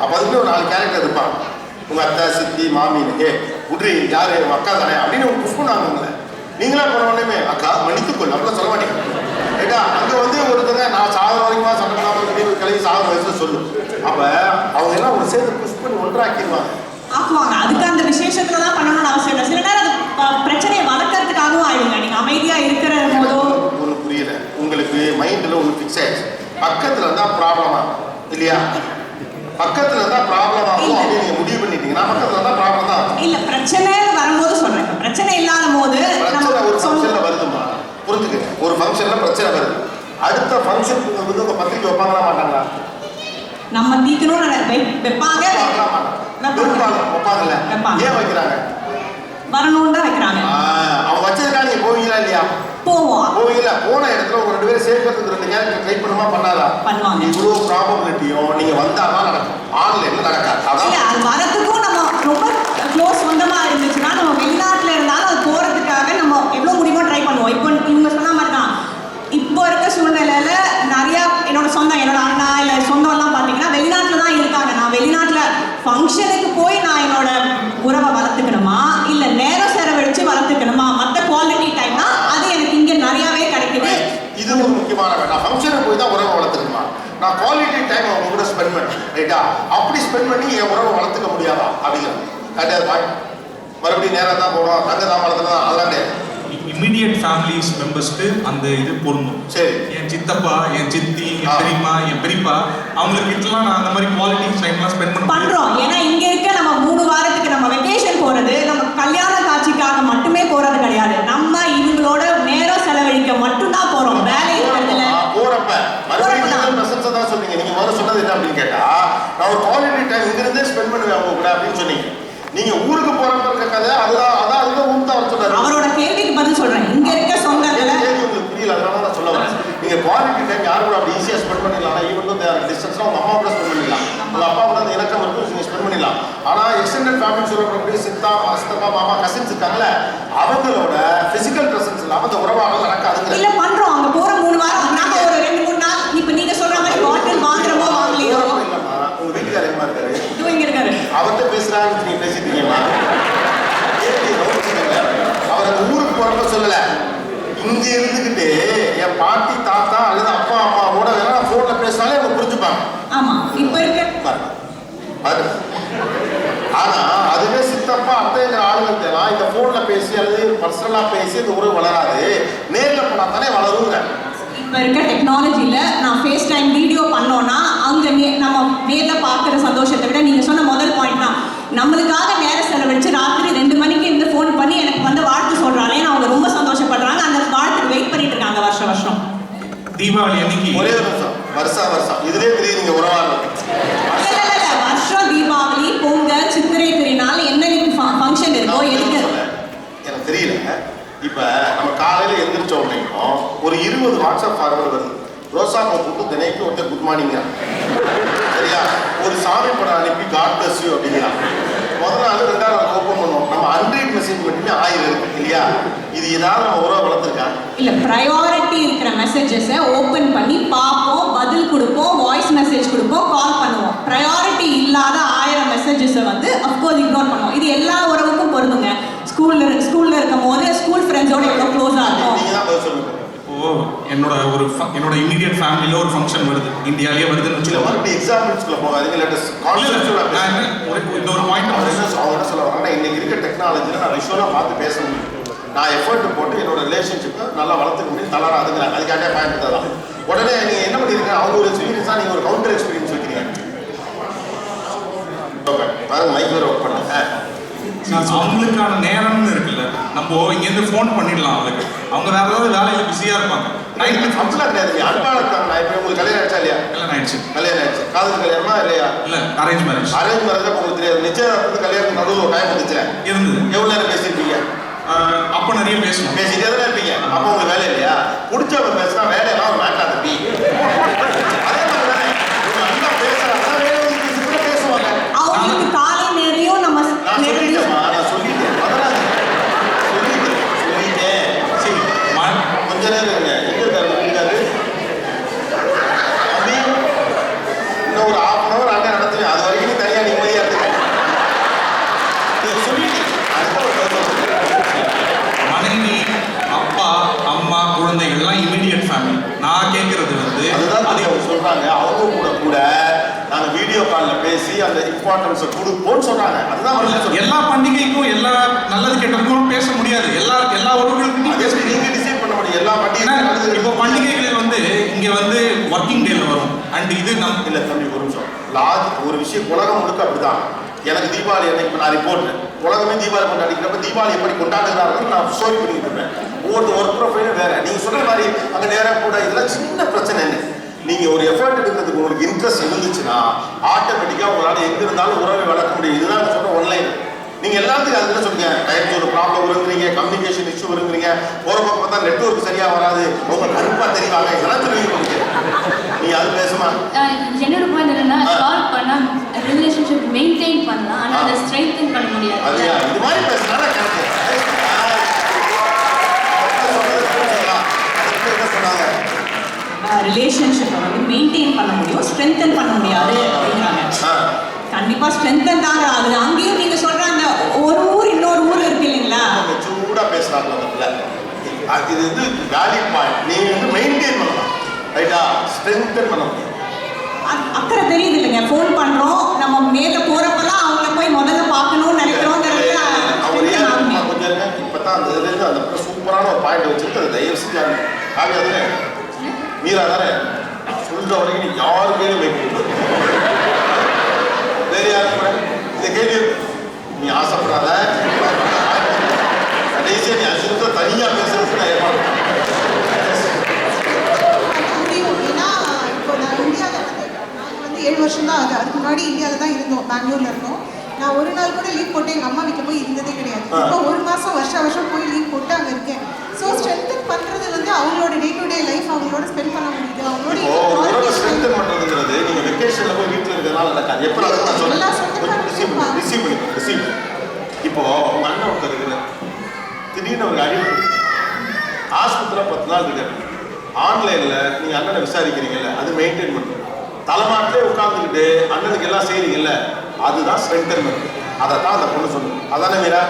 அப்ப அதுக்கு ஒரு 4 கேரக்டர் இருப்பாங்க. உங்க அத்தை, சித்தி, மாமின்னு உட்ரி யாரு அக்கா தானே அப்படின்னு ஒரு புஷ் பண்ணுவாங்க உங்களை. நீங்களா போன உடனே அக்கா மன்னித்துக்கொள் அப்படிலாம் சொல்ல மாட்டீங்க, ரைட்டா? அங்க வந்து ஒருத்தங்க நான் சாகுற வரைக்கும் சண்டை இல்லாமல் கிளம்பி சாகுற வயசுல சொல்லும். அப்ப அவங்க எல்லாம் ஒரு சேர்ந்து புஷ் பண்ணி ஒன்றாக்கிடுவாங்க,
ஆக்குவாங்க. அதுக்கு அந்த விசேஷத்துல தான் பண்ணணும்னு அவசியம் இல்லை. சில நேரம் அது பிரச்சனையை வளர்க்கறதுக்காகவும் ஆயிடுங்க. நீங்க அமைதியா இருக்கிற போதோ
ஒன்று புரியல. உங்களுக்கு மைண்ட்ல ஒன்று ஃபிக்ஸ் ஆயிடுச்சு, பக்கத்துல இருந்தா ப்ராப்ளமா இல்லையா? பக்கத்துல இருந்தா ப்ராப்ளம் ஆகும் அப்படின்னு நீங்க முடிவு பண்ணிட்டீங்கன்னா பக்கத்துல இருந்தா ப்ராப்ளம் தான்.
இல்ல பிரச்சனை வரும்போது சொல்றேன். பிரச்சனை இல்லாத போது
பிரச்சனை ஒரு ஃபங்க்ஷன்ல வருதுமா, புரிஞ்சுக்க. ஒரு ஃபங்க்ஷன்ல பிரச்சனை வருது, அடுத்த ஃபங்க்ஷனுக்கு வந்து உங்க பத்திரிக்கை வைப்பாங்களா மாட்டாங்களா?
நம்ம தீக்கணும்னு வைப்பாங்க.
வைப்பாங்கல்ல, ஏன் வைக்கிறாங்க?
வரணும்னு தான் வைக்கிறாங்க.
அவங்க வச்சதுக்காக நீங்க போவீங்களா இல்லையா?
போவோம்.
போவீங்களா? போன இடத்துல உங்க 2 பேரும் சேர்க்கறதுக்கு 2 கேரக்டர் ட்ரை பண்ணுமா பண்ணாதா?
பண்ணுவாங்க.
இவ்வளோ ப்ராபபிலிட்டியும் நீங்க வந்தாதான் நடக்கும், ஆன்லைன்ல நடக்காது.
அதான் அது வரதுக்கும் நம்ம ரொம்ப க்ளோஸ் சொந்தமா இருந்துச்சுன்னா நம்ம வெளிநாட்டுல இருந்தாலும் அது போறதுக்காக நம்ம எவ்வளவு முடியுமோ ட்ரை பண்ணுவோம். இப்போ இவங்க சொன்ன மாதிரி தான் இப்போ இருக்க சூழ்நிலையில நிறைய என்னோட அண்ணா இல்ல சொந்தம் எல்லாம் பாத்தீங்கன்னா வெளிநாட்டுல தான் இருக்காங்க. நான் வெளிநாட்டுல ஃபங்க்ஷனுக்கு போய் நான் என்னோட உறவை வளர்த்துக்கணுமா இல்ல நேரம் செலவழிச்சு வளர்த்துக்கணுமா? மற்ற குவாலிட்டி டைம்னா அது எனக்கு இங்க நிறையவே கிடைக்குது.
இது ஒரு முக்கியமான வேண்டாம். ஃபங்க்ஷனுக்கு போய் தான் உறவை வளர்த்துக்கணுமா? நான் குவாலிட்டி டைம் அவங்க கூட ஸ்பெண்ட் பண்ணேன், ரைட்டா? அப்படி ஸ்பெண்ட் பண்ணி என் உறவை வளர்த்துக்க முடியாதா அப்படிங்கிறது கரெக்டாக பாய். மறுபடியும் நேரம் தான் போகணும், தங்க தான் வளர்த்துக்கலாம், அதெல்லாம்
இமிடியட் ஃபேமிலிஸ் மெம்பர்ஸ்க்கு அந்த இது பொருந்தும்.
சரி,
என் சித்தப்பா, என் சித்தி, என் பெரியம்மா, என் பெரியப்பா அவங்களுக்கு கிட்டலாம் நான் அந்த மாதிரி குவாலிட்டி டைம்லாம் ஸ்பெண்ட்
பண்றோம். ஏன்னா இங்க இருக்க நம்ம 3 வாரத்துக்கு நம்ம வெக்கேஷன் போறது நம்ம கல்யாண காட்சிக்காக மட்டுமே போறது கிடையாது. நம்ம இவங்களோட நேரம் செலவழிக்க மட்டும்தான் போறோம். வேலை இருக்கிறதுல
போறப்ப மறுபடியும் பிரசன்ஸை தான் சொன்னீங்க. நீங்க முதல்ல சொன்னது என்ன அப்படின்னு கேட்டா, நான் ஒரு குவாலிட்டி டைம் இங்கிருந்தே ஸ்பெண்ட் பண்ணுவேன் அவங்க கூட அப்படின்னு சொன்னீங்க. நீங்க ஊருக்கு போறப்ப இருக்க கதை அதுதான் ஊருக்கு தான் சொல்றாரு.
அவரோட கேள்விக்கு பதில் சொல்றேன். இங்க இருக்க சொந்தங்கள
கேள்வி உங்களுக்கு புரியல, அதனால தான் சொல்ல வரேன். நீங்க குவாலிட்டி டைம் யாரும் கூட அப்படி ஈஸியா ஸ்பெண்ட் பண்ணிடலாம். ஈவன் வந்து டிஸ்டன்ஸ்லாம் உங்க அம்மா கூட ஸ்பெண்ட் பண்ணிடலாம், உங்க அப்பா கூட அந்த இணக்கம் இருக்கும், நீங்க ஸ்பெண்ட் பண்ணிடலாம். ஆனா எக்ஸ்டெண்டட் ஃபேமிலி சொல்றப்ப சித்தா, சித்தப்பா, மாமா, கசின்ஸ் இருக்காங்கல்ல, அவங்களோட பிசிக்கல் பிரசன்ஸ் இல்லாம அந்த உறவாக நடக்காதுங்க.
இல்ல பண்றோம். அங்க போற 3 வாரம் நாம ஒரு 2-3 நாள் இப்ப நீங்க சொல்ற மாதிரி பாட்டில் வாங்குறமோ வாங்கலையோ.
இல்லம்மா, உங்க வீட்டுக்காரர் எங்க இருக்காரு?
இங்க இருக்காரு.
அவர்கிட்ட பேசுறா என் பாட்டி தாத்தா அல்லது அப்பா அம்மாவோட வேணா போன்ல பேசினாலே அவங்க புரிஞ்சுப்பாங்க.
ஆமா இப்ப இருக்க
ஆனா அதுவே சித்தப்பா அத்தைங்கிற ஆளுங்கள்லாம் இந்த போன்ல பேசி அல்லது பர்சனலா பேசி இந்த உறவு வளராது, நேர்ல போனா தானே வளருங்க.
இப்ப இருக்க டெக்னாலஜில நான் ஃபேஸ் டைம் வீடியோ பண்ணோம்னா அங்க நம்ம நேர்ல பாக்குற சந்தோஷத்தை விட நீங்க சொன்ன முதல் பாயிண்ட் தான், நம்மளுக்காக நேரம் செலவழிச்சு ராத்திரி 2 மணிக்கு இந்த ஃபோன் பண்ணி எனக்கு வந்து வாழ்த்து சொல்றாங்களே அவங்க ரொம்ப சந்தோஷப்படுறாங்க. அந்த வாழ்த்துக்கு வெயிட் பண்ணிட்டு இருக்காங்க வருஷம்.
தீபாவளி அன்னைக்கு
ஒரே வருஷம் இதுலயே தெரியுது நீங்க உறவாங்க.
வருஷம் தீபாவளி, பொங்கல், சித்திரை திருநாள் என்ன ஃபங்க்ஷன் இருக்கோ எதுக்கு
எனக்கு தெரியல. இப்ப நம்ம காலையில எந்திரிச்ச உடனே ஒரு 20 வாட்ஸ்அப் ஃபார்வர்டு வருது. ரோசா போட்டு தினைக்கு ஒருத்தர் குட் மார்னிங், சரியா? ஒரு சாமி படம் அனுப்பி காட் பிளஸ் யூ அப்படிங்கிறான். முதல் நாள் 2ஆவது நாள் ஓப்பன் பண்ணுவோம். நம்ம 100 மெசேஜ் மட்டுமே 1000 இருக்கு இல்லையா? இது ஏதாவது நம்ம உறவை வளர்த்துருக்கா?
இல்ல, ப்ரையாரிட்டி இருக்கிற மெசேஜஸை ஓப்பன் பண்ணி பார்ப்போம், பதில் கொடுப்போம், வாய்ஸ் மெசேஜ் கொடுப்போம், கால் பண்ணுவோம். ப்ரையாரிட்டி இல்லாத 1000 மெசேஜஸை வந்து அஃப்கோர்ஸ் இக்னோர் பண்ணுவோம். இது எல்லா உறவுக்கும் பொருந்துங்க. ஸ்கூல்ல இருக்கும் போது ஸ்கூல் ஃப்ரெண்ட்ஸோட எவ்வளோ க்ளோஸாக இருக்கும்.
நீங்க தான் பதில் சொல்லுங்க.
என்னோட இமீடியட் ஃபேமிலியில ஒரு ஃபங்க்ஷன் வருது, இந்தியாவிலேயே வருதுன்னு வச்சுக்கோங்க.
மறுபடியும் எக்ஸாம்பிள்ஸ்குள்ள போகாதீங்க.
இந்த ஒரு பாயிண்ட்
அவங்க என்ன சொல்ல வராங்கன்னா, இன்னைக்கு இருக்க டெக்னாலஜியில் நான் விஷுவலாக பார்த்து பேச முடியும், நான் எஃபர்ட் போட்டு என்னோட ரிலேஷன்ஷிப்பை நல்லா வளர்த்துக்க முடியும், தளராதுங்கிறாங்க. அதுக்காக பாயிண்ட் தான். உடனே நீங்கள் என்ன பண்ணிருக்கீங்க, அவங்க ஒரு எக்ஸ்பீரியன்ஸாக நீங்கள் ஒரு கவுண்டர் எக்ஸ்பீரியன்ஸ் வைக்கிறீங்க. ஓகே, பாருங்க, மைக் வேறு ஒர்க் பண்ணுங்க.
அவங்களுக்கான நேரம்னு இருக்குல்ல, நம்ம இங்கேருந்து ஃபோன் பண்ணிடலாம் அவங்களுக்கு. அவங்க வேற ஏதாவது வேலையில் பிஸியாக இருப்பாங்க.
அப்படிலாம் கிடையாது. அன்பாளத்தாங்க. நான் இப்போ உங்களுக்கு கல்யாணம் ஆயிடுச்சா இல்லையா?
கல்யாணம் ஆயிடுச்சு.
காதல் கல்யாணமா இல்லையா?
இல்லை, அரேஞ்ச் மேரேஜ்.
அரேஞ்ச் மேரேஜ் உங்களுக்கு தெரியாது. நிச்சயதார்த்தத்துக்கு கல்யாணத்துக்கு நடுவில் ஒரு டைம் வந்துச்சு
இருந்தது.
எவ்வளோ நேரம் பேசியிருப்பீங்க?
அப்போ நிறைய பேசணும்.
பேசிட்டே தானே இருப்பீங்க. அப்போ உங்களுக்கு வேலை இல்லையா? பிடிச்சவங்க பேசினா வேலையெல்லாம் ஒரு மேட்டா தப்பி. அதே மாதிரி தானே நல்லா பேசுறாங்க, வேலை பேசி பேசுவாங்க.
அவங்களுக்கு காலை நேரையும் நம்ம
நான் சொல்லிட்டேன். அதெல்லாம் சொல்லிட்டேன். சரி, கொஞ்ச நேரம் இருங்க. எங்க இருக்காரு இருக்காரு? அப்படி இன்னும் ஒரு 1/2 hour அங்கே நடத்துவேன். அது வரைக்கும் நீ தனியாக நிம்மதியாக இருந்துக்க. சொல்லிட்டேன்.
மனைவி, அப்பா, அம்மா, குழந்தைகள் எல்லாம் இமிடியட் ஃபேமிலி. நான் கேட்கறது வந்து
அதுதான் அவங்க சொல்றாங்க. அவங்க கூட நாங்க வீடியோ கால்ல பேசி அந்த இம்பார்ட்டன்ஸை கொடுப்போம்னு சொல்றாங்க. அதுதான்
எல்லா பண்டிகைக்கும் எல்லா நல்லது கெட்டதுக்கும் பேச முடியாது. எல்லா உறவுகளுக்கும்
நீங்க டிசைட் பண்ண முடியும். எல்லா பண்டிகை
இப்போ பண்டிகைகள் வந்து இங்க வந்து ஒர்க்கிங் டேல வரும். அண்ட் இது நம்ம
இல்ல தம்பி, ஒரு நிமிஷம். ஒரு விஷயம் உலகம் முழுக்க அப்படிதான். எனக்கு தீபாவளி அன்னைக்கு நான் ரிப்போர்ட் உலகமே தீபாவளி கொண்டாடிக்கிறப்ப தீபாவளி எப்படி கொண்டாடுகிறார்கள் நான் ஸ்டோரி பண்ணிட்டு இருப்பேன். ஒவ்வொரு ஒர்க் ப்ரொஃபைலும் வேற. நீங்க சொல்ற மாதிரி அங்கே நேரம் கூட இதெல்லாம் சின்ன பிரச்சனை. என்ன நீங்க ஒரு எஃபர்ட் எடுக்கிறதுக்கு உங்களுக்கு இன்ட்ரெஸ்ட் இருந்துச்சுன்னா ஆட்டோமேட்டிக்கா உங்களால் எங்க இருந்தாலும் உறவை வளர்க்க முடியும். இதுதான் சொல்ற ஒன்லைன். நீங்க எல்லாத்துக்கும் அதுல சொல்லுங்க. டைம் ஒரு ப்ராப்ளம் வருங்கிறீங்க, கம்யூனிகேஷன் இஷ்யூ வருங்கிறீங்க, போற பக்கம் பார்த்தா நெட்வொர்க் சரியா வராது, உங்க கருப்பா தெரிவாங்க, இதெல்லாம் தெரிவிக்க. நீ அது பேசுமா?
என்னோட பாயிண்ட் என்னன்னா, கால் பண்ணா ரிலேஷன்ஷிப் மெயின்டைன் பண்ணலாம், ஆனா அதை ஸ்ட்ரெங்தன் பண்ண முடியாது.
அதுயா இது மாதிரி பேசினா கரெக்ட்.
ரிலேஷன்ஷிப்பை வந்து மெயின்டைன் பண்ண முடியும், ஸ்ட்ரெங்தன் பண்ண முடியாது அப்படிங்கிறாங்க. கண்டிப்பா ஸ்ட்ரெங்தன் தாங்க ஆகுது. அங்கேயும் நீங்க சொல்ற அந்த ஒரு ஊர் இன்னொரு ஊர் இருக்கு இல்லைங்களா?
சூடா பேசுறாங்க. இது வந்து வேலிட் பாயிண்ட். நீங்க வந்து மெயின்டைன் பண்ணலாம், ரைட்டா? ஸ்ட்ரெங்தன் பண்ண முடியும்.
அக்கறை தெரியுது இல்லைங்க. ஃபோன் பண்றோம், நம்ம நேர்ல போறப்பெல்லாம் அவங்கள போய் முதல்ல பார்க்கணும்னு நினைக்கிறோம்.
கொஞ்சம் இப்பதான் அந்த இதுல இருந்து அந்த சூப்பரான ஒரு பாயிண்ட் வச்சிருக்கு. அதை தயவு செஞ்சு காவியா தானே, மீரா தானே, சொல்ற வரைக்கும் நீ யாரு கையிலும் வைக்க வேறு யாருக்கு இந்த கேள்வி நீ ஆசைப்படாத. கடைசியா நீ அசுத்த தனியா பேசுறதுக்கு நான் ஏற்பாடு
முடியும். ஏன்னா இப்போ நான் இந்தியாவில் வந்து 7 வருஷம் தான் ஆகுது. அதுக்கு முன்னாடி இந்தியாவில் தான் இருந்தோம், பெங்களூர்ல இருந்தோம். நான் ஒரு நாள் கூட லீவ் போட்டு எங்கள் அம்மா வீட்டில் போய் இருந்ததே கிடையாது. இப்போ 1 மாதம் வருஷம் போய் லீவ் போட்டு அங்கே இருக்கேன். ஸோ ஸ்ட்ரென்தன் பண்ணுறது வந்து அவங்களோட டே டு டே லைஃப் அவங்களோட ஸ்பெண்ட் பண்ண முடியுது. அவங்களோட
ஸ்ட்ரென்தன் பண்ணுறதுங்கிறது நீங்கள் வெக்கேஷனில் போய் வீட்டில் இருக்கிறதுனால நடக்காது. எப்போ நான் சொல்லுங்கள் ரிசீவ் இப்போ உங்கள் அண்ணன் ஒருத்தர் இருக்கிற திடீர்னு ஒரு அடிப்படை ஆஸ்பத்திரியில் 10 நாள் இருக்காரு. ஆன்லைனில் நீங்கள் அண்ணனை விசாரிக்கிறீங்கல்ல, அது மெயின்டைன் பண்ணுறது. தலைமாட்டிலே உட்காந்துக்கிட்டு அண்ணனுக்கு எல்லாம் செய்கிறீங்கல்ல, அதுதான் ஸ்ட்ரென்தன் பண்ணுறது. அதை தான் அந்த பொண்ணு சொல்லுது. அதானே மீரா?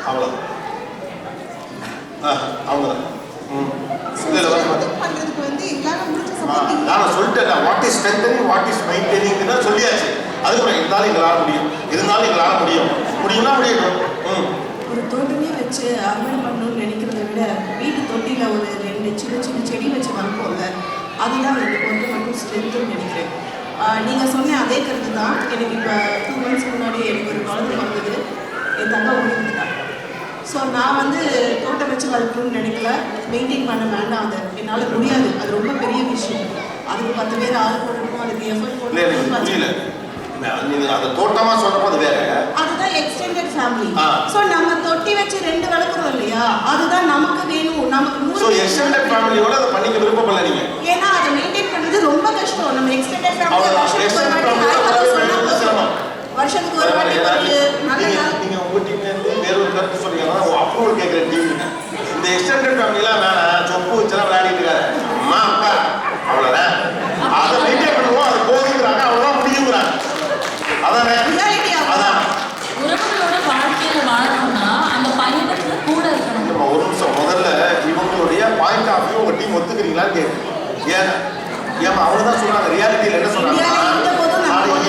அவ்வளோதான், அவங்க தான்
பண்றதுக்கு வந்து எல்லாரும் முடிஞ்ச சப்போர்ட்டிங்
நான் சொல்லிட்டேன் what is strengthening what is maintaining தான் சொல்லியாச்சு. அதுக்கப்புறம் இருந்தாலும் எங்களால் முடியும், இருந்தாலும் எங்களால் முடியும்னா முடியணும்.
ஒரு தோட்டமே வச்சு அறுவடை பண்ணணும்னு நினைக்கிறத விட வீட்டு தொட்டியில் ஒரு 2 சின்ன செடி வச்சு வளர்ப்போம்ல, அதுதான் எனக்கு வந்து மட்டும் ஸ்ட்ரென்த்துன்னு நினைக்கிறேன். நீங்கள் சொன்ன அதே கருத்து தான். எனக்கு இப்போ 2 months முன்னாடி எனக்கு ஒரு குழந்தை வந்தது, என் தங்கா ஓடிட்டுருக்காங்க. ஸோ நான் வந்து தோட்டம் வச்சு வளர்க்கணும்னு நினைக்கல, மெயின்டைன் பண்ண வேண்டாம், அது என்னால் முடியாது, அது ரொம்ப பெரிய விஷயம். அதுக்கு 10 பேர் ஆள் போடணும், அதுக்கு எஃபர்ட் போடணும்.
அந்த தோட்டமா சொல்றப்போ அது வேற,
அதுதான் எக்ஸ்டெண்டட் ஃபேமிலி. சோ நம்ம தொட்டி வச்சு 2 வளர்க்குறோம் இல்லையா, அதுதான் நமக்கு வேணும். நமக்கு
சோ எக்ஸ்டெண்டட் ஃபேமிலியோட அதை பண்ணிக்க விருப்பப்படல நீங்க,
ஏன்னா அதை மெயின்டைன் பண்றது ரொம்ப கஷ்டம். நம்ம எக்ஸ்டெண்டட் ஃபேமிலி வருஷத்துக்கு ஒரு வாட்டி
நீங்க உங்க டீம்ல இருந்து வேற ஒரு கருத்து சொல்றீங்கன்னா அப்ரூவல் கேட்கிற டீம். இந்த எக்ஸ்டெண்டட் ஃபேமிலிலாம் வேணாம், சொப்பு வச்சுலாம் விளையாடிட்டு இருக்காரு, அம்மா அப்பா அவ்வளோதான், அதை மெயின்டைன் பண்ணுவோம், அது போதுங்கிறாங்க, அவ்வளோதான் முடியுங்கிறாங்க. அதானே அதான்
உறவுகளோட வாழ்க்கையில வாழணும்னா அந்த பையனுக்கு கூட இருக்கணும்.
ஒரு நிமிஷம், முதல்ல இவங்களுடைய பாயிண்ட் ஆஃப் வியூ உங்க டீம் ஒத்துக்கிறீங்களான்னு கேட்கு. ஏமா அவங்க தான் சொல்றாங்க, ரியாலிட்டியில் என்ன சொல்றாங்க,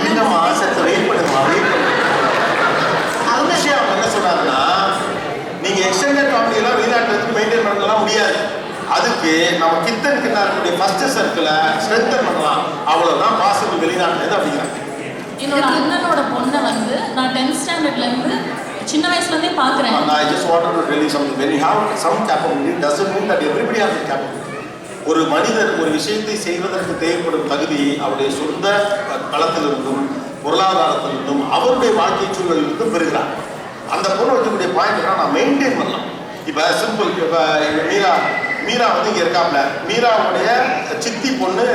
இந்த மாசத்தை வெயிட் பண்ணுமா, விஷயம் அவங்க என்ன சொல்றாங்கன்னா, நீங்க எக்ஸ்டெண்டட் ஃபேமிலி எல்லாம் வெளிநாட்டுல மெயின்டைன் பண்ணலாம் முடியாது, அதுக்கு நம்ம கித்தன் கிட்ட இருக்கக்கூடிய ஃபர்ஸ்ட் சர்க்கிளை ஸ்ட்ரென்தன் பண்ணலாம், அவ்வளவுதான் பாசிபிள் வெளிநாட்டுல இருந்து அப்படிங்கிறாங்க.
என்னோட அண்ணனோட பொண்ணை வந்து நான் 10th ஸ்டாண்டர்ட்ல இருந்து சின்ன வயசுல இருந்தே பாக்குறேன்.
I just wanted to tell you something. When you have some capability, doesn't mean that everybody has the capability. ஒரு மனிதர் ஒரு விஷயத்தை செய்வதற்கு தேவைப்படும் தகுதி அவருடைய சொந்த களத்திலிருந்தும் பொருளாதாரத்திலிருந்தும் அவருடைய வாழ்க்கை சூழலிலிருந்தும் பெறுகிறார். அந்த பொண்ணு வைக்கக்கூடிய பாயிண்ட் நான் மெயின்டைன் பண்ணலாம். இப்போ சிம்பிள், இப்போ மீரா வந்து இங்கே இருக்காப்ல, மீராவுடைய சித்தி பொண்ணு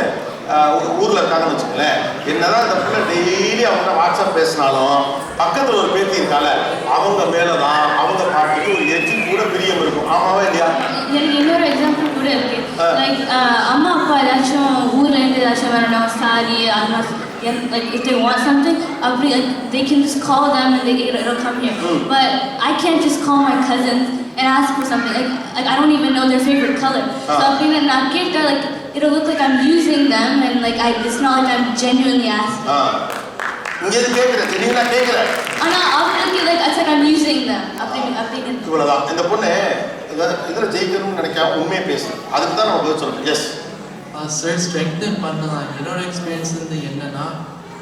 ஊரில் இருக்காங்கன்னு வச்சுக்கோங்களேன், என்னதான் இந்த பொண்ணு டெய்லி அவங்க வாட்ஸ்அப் பேசினாலும் பக்கத்தில் ஒரு பேத்தி இருக்கால, அவங்க மேலே தான் அவங்க பாட்டுக்கு ஒரு எஜ்ஜு கூட பிரியம் இருக்கும். ஆமாவா இல்லையா?
எனக்கு இன்னொரு எக்ஸாம்பிள் கூட இருக்கு. லைக் அம்மா அப்பா ஏதாச்சும் ஊர்ல இருந்து ஏதாச்சும் வரணும், சாரி அதெல்லாம், like if they want something, like they can just call them and it'll come here. But I can't just call my cousins and ask for something. Like I don't even know their favorite color. So நான் கேட்டா like it'll look like I'm using them and like it's not like I'm genuinely asking.
இங்க எது கேக்குற, தெரியல கேக்குற,
ஆனா அவங்களுக்கு like it's like I'm using them. அப்படி
இவ்வளவுதான். இந்த பொண்ணு இதுல ஜெயிக்கணும்னு நினைக்காம உண்மையை பேசு, அதுக்கு தான் நம்ம பதில் சொல்லணும். எஸ்
சார், ஸ்ட்ரெங்தன் பண்ணலாம். என்னோட எக்ஸ்பீரியன்ஸ் வந்து என்னன்னா,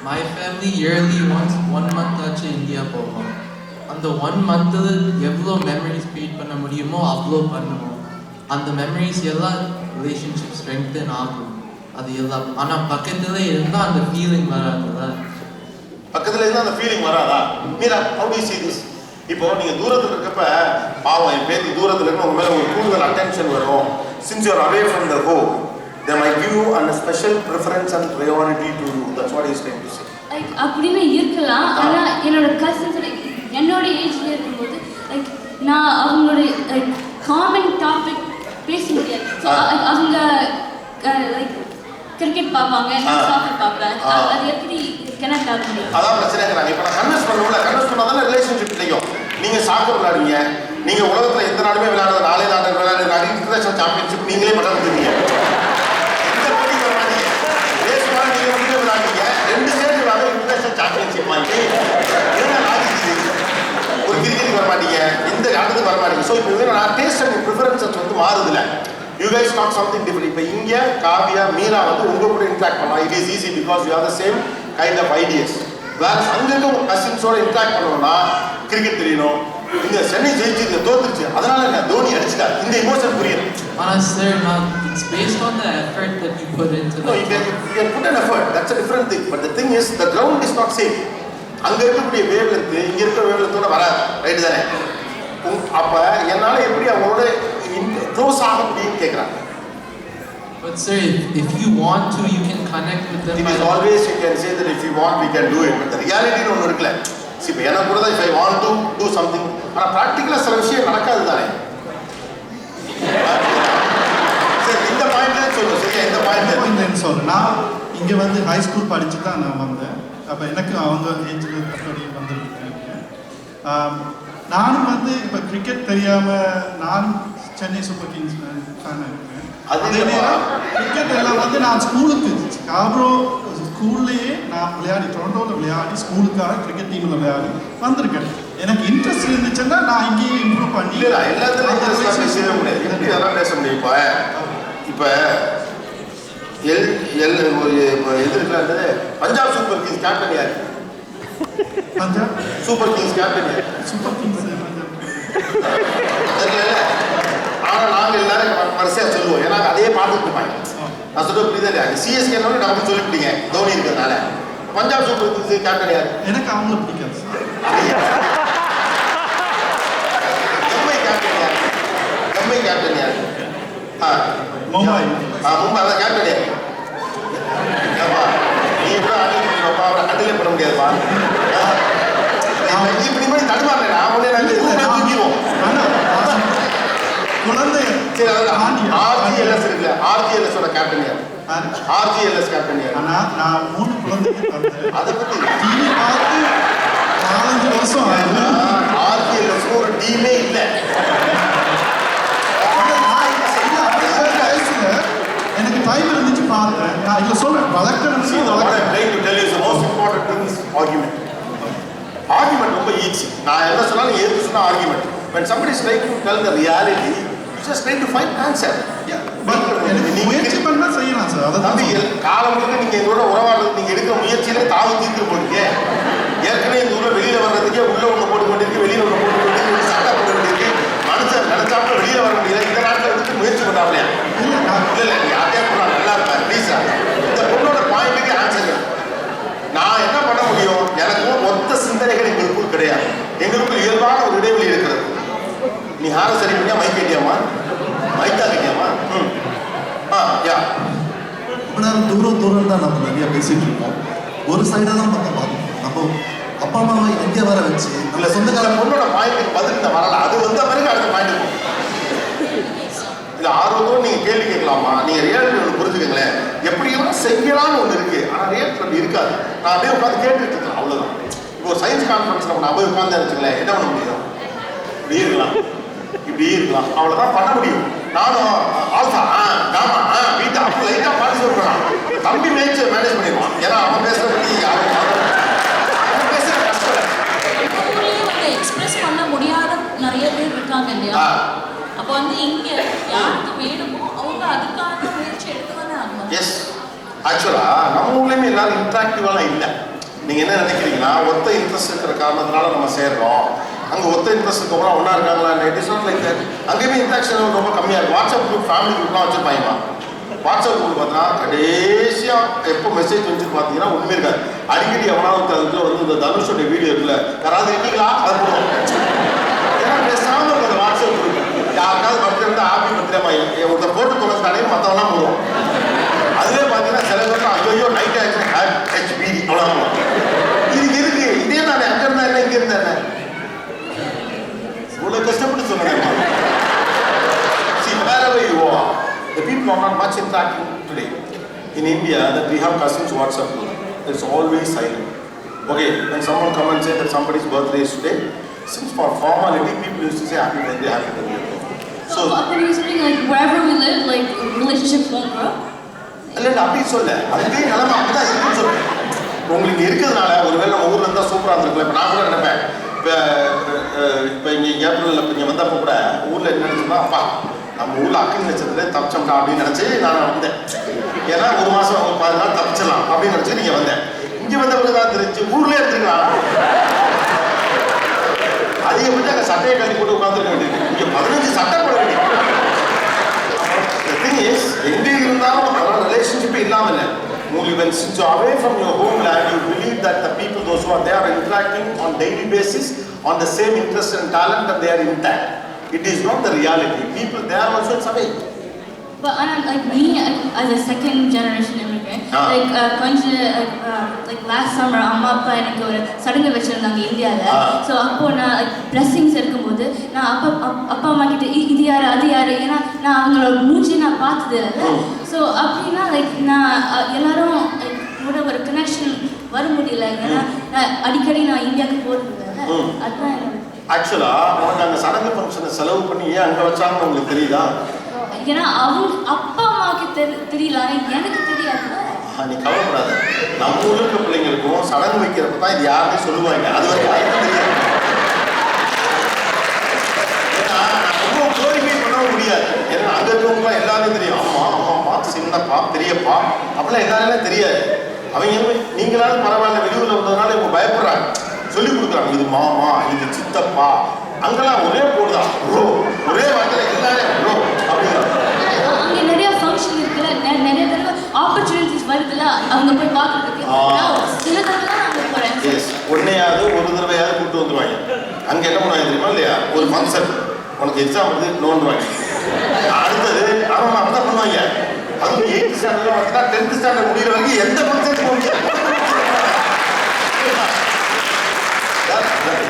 my family yearly once 1 month ஆச்சு இந்தியா போவோம். அந்த 1 monthல எவ்வளோ மெமரிஸ் க்ரியேட் பண்ண முடியுமோ அவ்வளோ பண்ணுவோம். அந்த மெமரிஸ் எல்லாம் ரிலேஷன்ஷிப் ஸ்ட்ரெங்தன் ஆகும், அது எல்லாம். ஆனால் பக்கத்துல இருந்தால் அந்த ஃபீலிங் வராதுல்ல.
பக்கத்துல இருந்தால் அந்த ஃபீலிங் வராதா? Meera, how do you see this? இப்போ நீங்க தூரத்துல இருக்கப்ப பாவம் என் பேத்தி தூரத்துல இருக்க உங்க மேல ஒரு கூடுதல் அட்டென்ஷன் வரும். Since you are away from the home, they might give you a special preference and priority to you. That's what he is trying to say.
Like அப்படின்னு இருக்கலாம். ஆனா என்னோட கசின்ஸ் என்னோட ஏஜ்ல இருக்கும்போது லைக் நான் அவங்களோட லைக் காமன் டாபிக் பேச முடியாது. ஸோ அவங்க லைக் கிரிக்கெட் பார்ப்பாங்க, நான் சாக்கர் பார்ப்பேன். அது எப்படி கனெக்ட் ஆக முடியும்?
அதான் பிரச்சனைங்கிறாங்க. இப்போ நான் கன்வென்ஸ் பண்ணுவோம்ல, கன்வென்ஸ் பண்ணாதானே ரிலேஷன்ஷிப் கிடைக்கும். நீங்க சாக்கர் விளையாடுவீங்க, நீங்க உலகத்துல எந்த நாடுமே விளையாடுறது 4 நாடு விளையாடுற இன்டர்நேஷனல் சாம்பியன்ஷிப் நீங்களே பண்றீங்க. எந்த போட்டி வர மாட்டீங்க, பேசுவாங்க, நீங்க மட்டுமே விளையாடுவீங்க. 2 ஸ்டேட் விளையாடு இன்டர்நேஷனல் சாம்பியன்ஷிப் வாங்கி என்ன லாஜிக்? ஒரு கிரிக்கெட் வர மாட்டீங்க, எந்த ஆட்டத்துக்கு வர மாட்டீங்க. ஸோ இப்போ நான் டேஸ்ட் அண்ட் ப்ரிஃபரன்சஸ் வந்து மாறுதில்ல. You guys talk something different. இப்போ இங்க காவியா மீரா வந்து உங்க கூட இன்டராக்ட் பண்ணலாம். It is easy because you have the same kind of ideas. வேற அங்க இருக்க கசின்ஸோட இன்டராக்ட் பண்ணணும்னா கிரிக்கெட் தெரியணும். இந்த சென்னை ஜெயிச்சு தோத்துருச்சு, அதனால நான் தோனி அடிச்சுட்டா, இந்த இமோஷன் புரியும்.
ஆனா sir, it's based on the effort that you put into
no, you can put an effort, that's a different thing, but the thing is the ground is not same. அங்க இருக்கக்கூடிய வேவ் லென்த் இங்க இருக்கிற wave லென்த்தோட வராது, right தானே? அப்ப என்னால எப்படி அவங்களோட க்ளோஸ் ஆக முடியும்னு கேக்குறாங்க.
But sir, if you want to, you can connect with them.
It is always you can say that if you want we can do it, but the reality ஒன்னு இருக்குல்ல. See, இப்போ எனக்கு கூட தான் if I want to do something, ஆனா பிராக்டிகலா சில விஷயம் நடக்காது தானே. சரி, இந்த பாயிண்ட்ல சொல்லுங்க. சரி, இந்த பாயிண்ட்
சொல்றேன். நான் இங்க வந்து ஹை ஸ்கூல் படிச்சு தான் நான் வந்தேன். அப்ப எனக்கு அவங்க ஏஜ்ல அப்படி வந்திருக்கேன். நானும் வந்து இப்போ கிரிக்கெட் தெரியாம நான் சென்னை சூப்பர் கிங்ஸ் ஃபேன் இருக்கேன்.
அது
அதே நேரம் கிரிக்கெட் எல்லாம் வந்து நான் ஸ்கூலுக்கு ஸ்காப்ரோ ஸ்கூல்லையே நான் விளையாடி டொரண்டோவில் விளையாடி ஸ்கூலுக்காக கிரிக்கெட் டீமில் விளையாடி வந்திருக்கேன். எனக்கு இன்ட்ரெஸ்ட் இருந்துச்சுன்னா நான் இங்கேயே இம்ப்ரூவ் பண்ணி
எல்லாத்துலையும் பேச முடியாது. எப்படி அதெல்லாம் பேச முடியும்? இப்போ இது இருக்கிறது பஞ்சாப் சூப்பர் கிங்ஸ் கேப்டன் யாரு?
பஞ்சாப்
சூப்பர் கிங்ஸ் கேப்டன் யாரு?
சூப்பர் கிங்ஸ்
ஆனால் நாங்கள் எல்லாரும் வரிசையாக சொல்லுவோம். ஏன்னா அதே பார்த்துட்டு இருப்பாங்க. நான் சொல்ல புரியுதா இல்லையா? சிஎஸ்கே நமக்கு சொல்லிவிட்டீங்க தோனி இருக்கிறதுனால. பஞ்சாப் சூப்பர் கிங்ஸ் கேப்டன் யாரு?
எனக்கு அவங்கள பிடிக்காது.
மும்பை கேப்டன் யாரு?
மும்பை
மும்பை அதான் கேப்டன் யாரு? நீ கூட அவரை கண்டிலே பண்ண முடியாதுப்பா. இப்படி மாதிரி தடுமாறா அவனே நாங்கள் தூக்கிடுவோம்.
குழந்தை
சரி, அதான் ஆர்ஜிஎல்எஸ் இருக்குல்ல, ஆர்ஜிஎல்எஸோட கேப்டன் யார்? ஆர்ஜிஎல்எஸ் கேப்டன் யார்?
நான் 3 குழந்தைக்கு
அதை பற்றி
டிவி பார்த்து 4-5 வருஷம்
ஆர்ஜிஎல்எஸ் ஒரு டீமே இல்லை.
எனக்கு டைம் இருந்துச்சு பார்த்தேன். நான் இதில் சொல்றேன் வளர்க்கணும்.
ஆர்குமெண்ட் ரொம்ப ஈஸி. நான் என்ன சொன்னாலும் எது சொன்னா argument. when somebody is trying to tell the reality, you just try to find answer.
முயற்சி பண்ணா செய்யலாம் சார். அதான்
காலம் முழுக்க நீங்க எங்களோட உறவாடுறது நீங்க எடுக்கிற முயற்சியில தாவு தீர்த்து போறீங்க. ஏற்கனவே இந்த ஊர்ல வெளியில வர்றதுக்கே உள்ள ஒண்ணு போட்டு கொண்டிருக்கு, வெளியில ஒண்ணு போட்டு கொண்டிருக்கு, சட்டை போட்டு கொண்டிருக்கு. மனுஷன் நினைச்சாப்ப வெளியில வர முடியல. இந்த நாட்டில் எடுத்து முயற்சி பண்ணாமலையா? இல்ல நீங்க அதே பண்ணா நல்லா இருப்பேன். ப்ளீஸ் இந்த பொண்ணோட பாயிண்ட்டுக்கு ஆன்சர். நான் என்ன பண்ண முடியும்? எனக்கும் மொத்த சிந்தனைகள் எங்களுக்குள் கிடையாது. எங்களுக்குள் இயல்பான ஒரு இடைவெளி இருக்கிறது. நீ ஹார சரி பண்ணியா மைக் கேட்டியாமா? மைக்கா கேட்டியாமா? யா
ரொம்ப நேரம் தூரம் தான் நம்ம நிறைய பேசிட்டு இருக்கோம். ஒரு சைடாக தான் பார்த்தோம். நம்ம அப்பா அம்மாவை எங்கே வர வச்சு
இல்லை சொந்தக்கார பொண்ணோட பாயிண்ட்டுக்கு பதில் இந்த வரல. அது வந்த பிறகு அடுத்த பாயிண்ட் இருக்கும். இல்லை ஆர்வத்தோடு நீங்கள் கேள்வி கேட்கலாமா? நீங்கள் ரியாலிட்டி ஒன்று புரிஞ்சுக்கங்களேன். எப்படியெல்லாம் செய்யலாம்னு ஒன்று இருக்கு. ஆனால் ரியாலிட்டி அப்படி இருக்காது. நான் அப்படியே உட்காந்து கேட்டுட்டு இருக்கேன், அவ்வளோதான். இப்போ ஒரு சயின்ஸ் கான்ஃபரன்ஸ் நம்ம போய் உட்காந்து வச்சுங்களேன், என்ன பண்ண முடியும்? இப்படி இருக்கலாம், இப்படி இருக்கலாம், அவ்வளோதான் பண்ண முடியும். நானும் ஆல்ஃபா காமா பீட்டா அப்படி லைட்டாக பார்த்து சொல்கிறான். தம்பி மேனேஜ் பண்ணிடுவான். ஏன்னா அவன் பேசுகிற பற்றி அவன் பேசுகிற கஷ்டம்
எக்ஸ்பிரஸ் பண்ண முடியாத நிறைய பேர் இருக்காங்க இல்லையா? அப்போ வந்து இங்க யாருக்கு வேணுமோ அவங்க அதுக்கான முயற்சி எடுத்துதானே ஆகணும்.
எஸ், ஆக்சுவலாக நம்ம ஊர்லேயுமே எல்லாரும் இன்ட்ராக்டிவாலாம் இல்லை. நீங்கள் என்ன நினைக்கிறீங்கன்னா ஒத்த இன்ட்ரெஸ்ட் இருக்கிற காரணத்தினால நம்ம சேர்றோம். அங்கே ஒத்த இன்ட்ரெஸ்ட் இருக்கப்புறம் ஒன்றா இருக்காங்களா? It is not like that. அங்கேயுமே இன்ட்ராக்ஷன் ரொம்ப கம்மியாக இருக்கும். வாட்ஸ்அப் குரூப், ஃபேமிலி குரூப்லாம் வச்சுருப்பாங்கம்மா. வாட்ஸ்அப் குரூப் பார்த்தா கடைசியாக எப்போ மெசேஜ் வந்து பார்த்தீங்கன்னா ஒன்றுமே இருக்காது. அடிக்கடி எவனாவது அதுக்கு வந்து இந்த தனுஷோட வீடியோ இருக்குல்ல, யாராவது இருக்கீங்களா அதை போடுவோம். ஏன்னா பேசாமல் இருக்கிற வாட்ஸ்அப் குரூப் யாருக்காவது பர்த்டே இருந்தால் ஹாப்பி பர்த்டேமா ஒருத்தர் போட்டு தொலைச்சாலே மற்றவெல்லாம் போடுவோம். அதுவே பார்த்தீங்கன்னா சில பேர் ஐயோ நைட் ஆச்சுன்னா ஹெச்பி அவ்வளோ இதுக்கு இருக்கு. இதே தானே அங்கே இருந்தா என்ன இங்கே இருந்தா என்ன? இவ்வளோ கஷ்டப்பட்டு சொல்லுங்க. See, wherever you are, the people are not much interacting today. In India, that we have cousins WhatsApp group. It's always silent. Okay, when someone come and say that somebody's birthday is today, since for formality, people used to say happy birthday, happy birthday.
So, when you're saying like wherever we live, like relationships won't grow.
இல்லை அப்படி சொல்ல, அதுக்கே நிலைமை அப்படிதான் இருக்குன்னு சொல்றேன். உங்களுக்கு இருக்கிறதுனால ஒருவேளை நம்ம ஊர்ல இருந்தால் சூப்பராக இருந்திருக்கலாம். இப்போ நான் கூட நினைப்பேன், இப்போ இங்கே ஏப்ரலில் இப்போ இங்கே வந்தப்போ கூட ஊரில் என்ன நினைச்சோம்னா, அப்பா நம்ம ஊரில் அக்கன் நட்சத்திரத்தை தப்பிச்சோம்டா அப்படின்னு நினச்சி நான் வந்தேன். ஏன்னா ஒரு மாதம் 10 நாள் தப்பிச்சிடலாம் அப்படின்னு நினச்சி நீங்கள் வந்தேன். இங்கே வந்த பிறகு தான் தெரிஞ்சு ஊர்லேயே இருந்துக்கலாம். அதிகபட்சம் அங்கே சட்டையை கட்டி போட்டு உட்காந்துருக்க வேண்டியது. இங்கே 15 சட்டை போட வேண்டியது. எங்கே இருந்தாலும் ரிலேஷன்ஷிப் இல்லாமல் இல்லை. When since you're away from your homeland, you believe that the people, those who are there, are interacting on daily basis on the same interest and talent, and they are intact. It is not the reality. People there also it's away.
But like me, as a second generation immigrant, like last summer, அம்மா அப்பா எனக்கு ஒரு சடங்கு வச்சிருந்தாங்க இந்தியாவில். So அப்போ நான் blessings இருக்கும்போது நான் அப்பா அம்மா கிட்ட இது யாரு அது யாரு, ஏன்னா நான் அவங்களோட மூஞ்சி நான் பார்த்தது இல்லை. ஸோ அப்படின்னா லைக் நான் எல்லாரும் கூட ஒரு கனெக்ஷன் வர முடியல. ஏன்னா அடிக்கடி நான் இந்தியாவுக்கு போகிறது இல்லை. அதுதான் எனக்கு
ஆக்சுவலா உனக்கு அங்கே சடங்கு ஃபங்க்ஷனை செலவு பண்ணி ஏன் அங்கே வச்சாங்கன்னு உங்களுக்கு தெரியுதா?
ஏன்னா அவங்க அப்பா அம்மாவுக்கு தெரியல, எனக்கு தெரியாது.
நீ கவலைப்படாத. நம்ம ஊர்ல இருக்க பிள்ளைங்களுக்கும் சடங்கு வைக்கிறப்ப தான் இது யாருமே சொல்லுவாங்க. அது வரைக்கும் எனக்கு தெரியாது. ஏன்னா ரொம்ப கோரிக்கை பண்ணவும் முடியாது. ஏன்னா அங்கே இருக்கவங்களாம் எல்லாரும் தெரியும். அம்மா அம்மாப்பா சின்னப்பா பெரியப்பா அப்படிலாம் எல்லாரும் தெரியாது. அவங்க நீங்களாலும் பரவாயில்ல வெளியூர்ல வந்ததுனால இவங்க பயப்படுறாங்க, சொல்லி கொடுக்குறாங்க. இது மாமா, இது சித்தப்பா. அங்கெல்லாம் ஒரே போடுதான் ப்ரோ, ஒரே வார்த்தையில எல்லாரும் ப்ரோ அப்படிங்கிறாங்க.
அங்கே நிறைய ஃபங்க்ஷன் இருக்குல்ல, நிறைய தடவை ஆப்பர்ச்சுனிட்டிஸ் வருதுல்ல, அவங்க போய் பார்க்கறதுக்கு. சில தடவை தான் நாங்கள் போகிறேன்.
எஸ், ஒன்னையாவது ஒரு தடவையாவது கூப்பிட்டு வந்துருவாங்க. அங்கே என்ன பண்ணுவாங்க தெரியுமா இல்லையா? ஒரு ஃபங்க்ஷன் உனக்கு எக்ஸாம் வந்து நோண்டுவாங்க. அடுத்தது அவங்க அப்படிதான் பண்ணுவாங்க. அதுவும் 8th ஸ்டாண்டர்ட்ல வந்துட்டா 10th ஸ்டாண்டர்ட் முடிகிற வரைக்கும் எந்த ஃபங்க்ஷன் போவீங்க?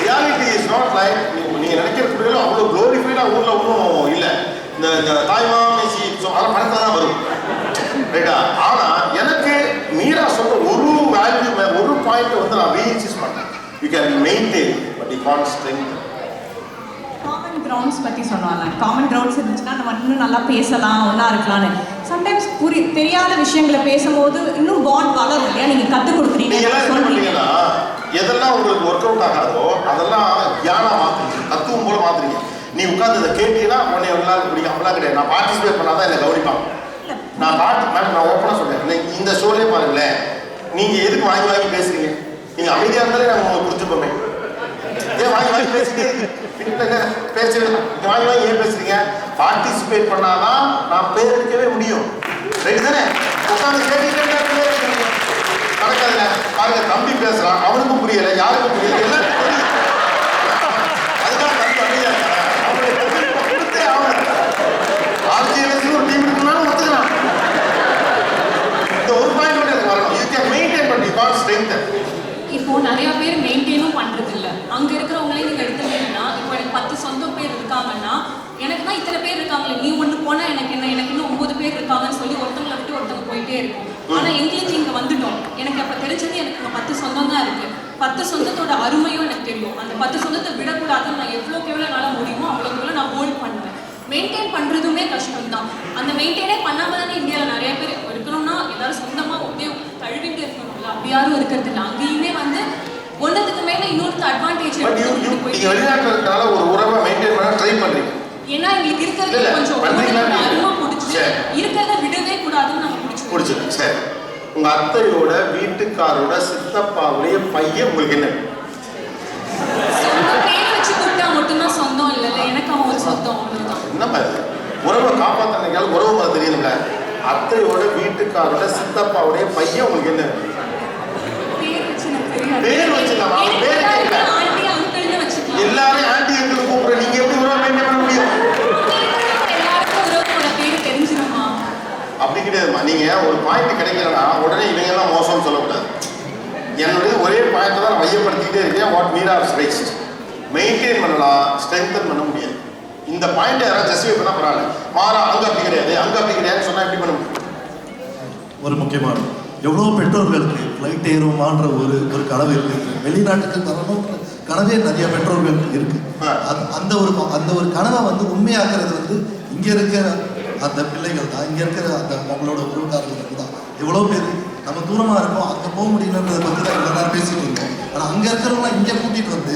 ரியாலிட்டி இஸ் நாட் லைக் நீங்கள் நினைக்கிற குடிகளும் அவ்வளோ க்ளோரிஃபைடாக ஊரில் ஒன்றும் இல்லை. இந்த தாய்மா மேசி அதெல்லாம் படத்தில் தான் வரும், ரைட்டா? ஆனால் எனக்கு மீரா சொல்ற ஒரு வேல்யூ, ஒரு பாயிண்ட் வந்து நான் ரீஇன்சிஸ்ட் பண்ணேன். You can maintain but you can't strength.
Common grounds பற்றி சொன்னாங்க. காமன் கிரவுண்ட்ஸ் இருந்துச்சுன்னா நம்ம இன்னும் நல்லா பேசலாம், ஒன்றா இருக்கலாம்னு. சம்டைம்ஸ் தெரியாத விஷயங்களை பேசும்போது இன்னும் பாண்ட் வளரும் இல்லையா? நீங்கள் கற்றுக் கொடுக்குறீங்க.
எதெல்லாம் உங்களுக்கு ஒர்க் அவுட் ஆகாதோ அதெல்லாம் தியானம் மாற்றுறீங்க, தத்துவம் போல மாற்றுறீங்க. நீ உட்காந்து இதை கேட்டீங்கன்னா உடனே எல்லாருக்கும் பிடிக்கும். அப்படிலாம் கிடையாது. நான் பார்ட்டிசிபேட் பண்ணாதான் என்னை கவனிப்பாங்க. நான் ஓப்பனாக சொல்றேன். இந்த ஷோலே பாருங்களேன், நீங்கள் எதுக்கு வாங்கி வாங்கி பேசுறீங்க? நீங்கள் அமைதியாக இருந்தாலே நாங்கள் உங்களுக்கு புரிஞ்சுப்போமே. ஏன் வாங்கி வாங்கி பேசுறீங்க? வாங்கி வாங்கி ஏன் பேசுறீங்க? பார்ட்டிசிபேட் பண்ணாதான் நான் பேர் எடுக்கவே முடியும், ரைட் தானே? உட்காந்து கேட்டுக்கிட்டே நடக்காதுங்க. பாருங்க, தம்பி பேசுறான், அவனுக்கும் புரியல, யாருக்கும் புரியல, எல்லாருக்கும் புரியுது. அதுதான் தம்பி அமைதியா இருக்கான். அவனுக்கு கொடுத்தே ஆகணும். ஆர்ஜிஎல்எஸ் ஒரு டீம் இருக்குனாலும் ஒத்துக்கலாம். இந்த ஒரு பாயிண்ட் மட்டும் எனக்கு வரணும். You can maintain but you can't strengthen.
இப்போ நிறைய பேர் மெயின்டைனும் பண்றது இல்லை. அங்க இருக்கிறவங்களே நீங்க எடுத்துட்டீங்கன்னா, இப்போ எனக்கு 10 சொந்த பேர் இருக்காங்கன்னா, எனக்கு தான் இத்தனை பேர் இருக்காங்களே, நீ ஒன்று போனா எனக்கு என்ன, எனக்கு இன்னும் 9 பேர் இருக்காங்கன்னு சொல்லி ஒருத்தவங்களை விட்டு ஒருத்தவங்க போயிட்டே இருக்கும். ஆனா எங்களுக்கு இங்க வந்துட்டோம். எனக்கு அப்ப தெரிஞ்சது எனக்கு 10 சொந்தம் தான் இருக்கு. 10 சொந்தத்தோட அருமையும் எனக்கு தெரியும். அந்த 10 சொந்தத்தை விடக்கூடாதுன்னு நான் எவ்வளோக்கு எவ்வளோ என்னால் முடியுமோ அவ்வளோக்கு எவ்வளோ நான் ஹோல்ட் பண்ணுவேன். மெயின்டைன் பண்றதுமே கஷ்டம் தான். அந்த மெயின்டைனே பண்ணாம தானே இந்தியாவில் நிறைய பேர் இருக்கணும்னா எல்லாரும் சொந்தமா ஒரே தழுவிட்டு இருக்கணும்ல, அப்படி யாரும் இருக்கிறது இல்லை. அங்கேயுமே வந்து ஒன்னதுக்கு மேல இன்னொரு அட்வான்டேஜ்
நீங்க வெளிநாட்டுல இருக்கனால ஒரு உறவை மெயின்டைன் பண்ண ட்ரை பண்றீங்க.
ஏன்னா எங்களுக்கு இருக்கிறது கொஞ்சம் அருமா பிடிச்சி இருக்கிறத விடவே கூடாதுன்னு நாங்கள் பிடிச்சிருக்கு.
சரி, உங்க அத்தையோட வீட்டுக்காரோட சித்தப்பாவுடைய பையன் உங்களுக்கு என்ன?
சொந்த பேர் வச்சு கூப்பிட்டா மட்டும்தான் சொந்தம் இல்லைல்ல, எனக்கு அவன் ஒரு சொந்தம், அவ்வளவுதான்.
என்ன மாதிரி உறவை காப்பாத்தினாலும் உறவு மாதிரி தெரியல. அத்தையோட வீட்டுக்காரோட சித்தப்பாவுடைய பையன் உங்களுக்கு என்ன? பேர் வச்சுக்கலாம். எல்லாரும் ஆண்டி அங்கிள் கூப்பிடுற நீங்க எப்படி உறவு மெயின்டைன் பண்ண முடியும்? அப்படி கிடையாதுமா. நீங்க ஒரு பாயிண்ட் கிடைக்கலன்னா உடனே இவங்க எல்லாம் மோசம்னு சொல்லக்கூடாது. என்னுடைய ஒரே பாயிண்ட் தான் நான் மையப்படுத்திக்கிட்டே இருக்கேன். வாட் மீரா ரைஸ்ட் மெயின்டைன் பண்ணலாம், ஸ்ட்ரென்தன் பண்ண முடியாது. இந்த பாயிண்ட் யாராவது ஜஸ்டிஃபை பண்ணா பரவாயில்ல. மாறா அங்க அப்படி கிடையாது, அங்க அப்படி கிடையாதுன்னு சொன்னா எப்படி பண்ண முடியும்?
ஒரு முக்கியமான எவ்வளோ பெற்றோர்களுக்கு ஃப்ளைட் ஏறுமான்ற ஒரு கனவு இருக்குது. வெளிநாட்டுக்கு வரணுன்ற கனவே நிறைய பெற்றோர்களுக்கு இருக்கு. அந்த ஒரு கனவை வந்து உண்மையாக்குறது வந்து இங்கே இருக்கிற அந்த பிள்ளைகள் தான், இங்கே இருக்கிற அந்த நம்மளோட உறவுக்காரர்களுக்கு தான். எவ்வளோ பேர் நம்ம தூரமாக இருக்கோம், அங்கே போக முடியலன்றதை பற்றி தான் இவ்வளோ நேரம் பேசிட்டு இருக்கோம். ஆனால் அங்கே இருக்கிறவங்களாம் இங்கே கூட்டிகிட்டு வந்து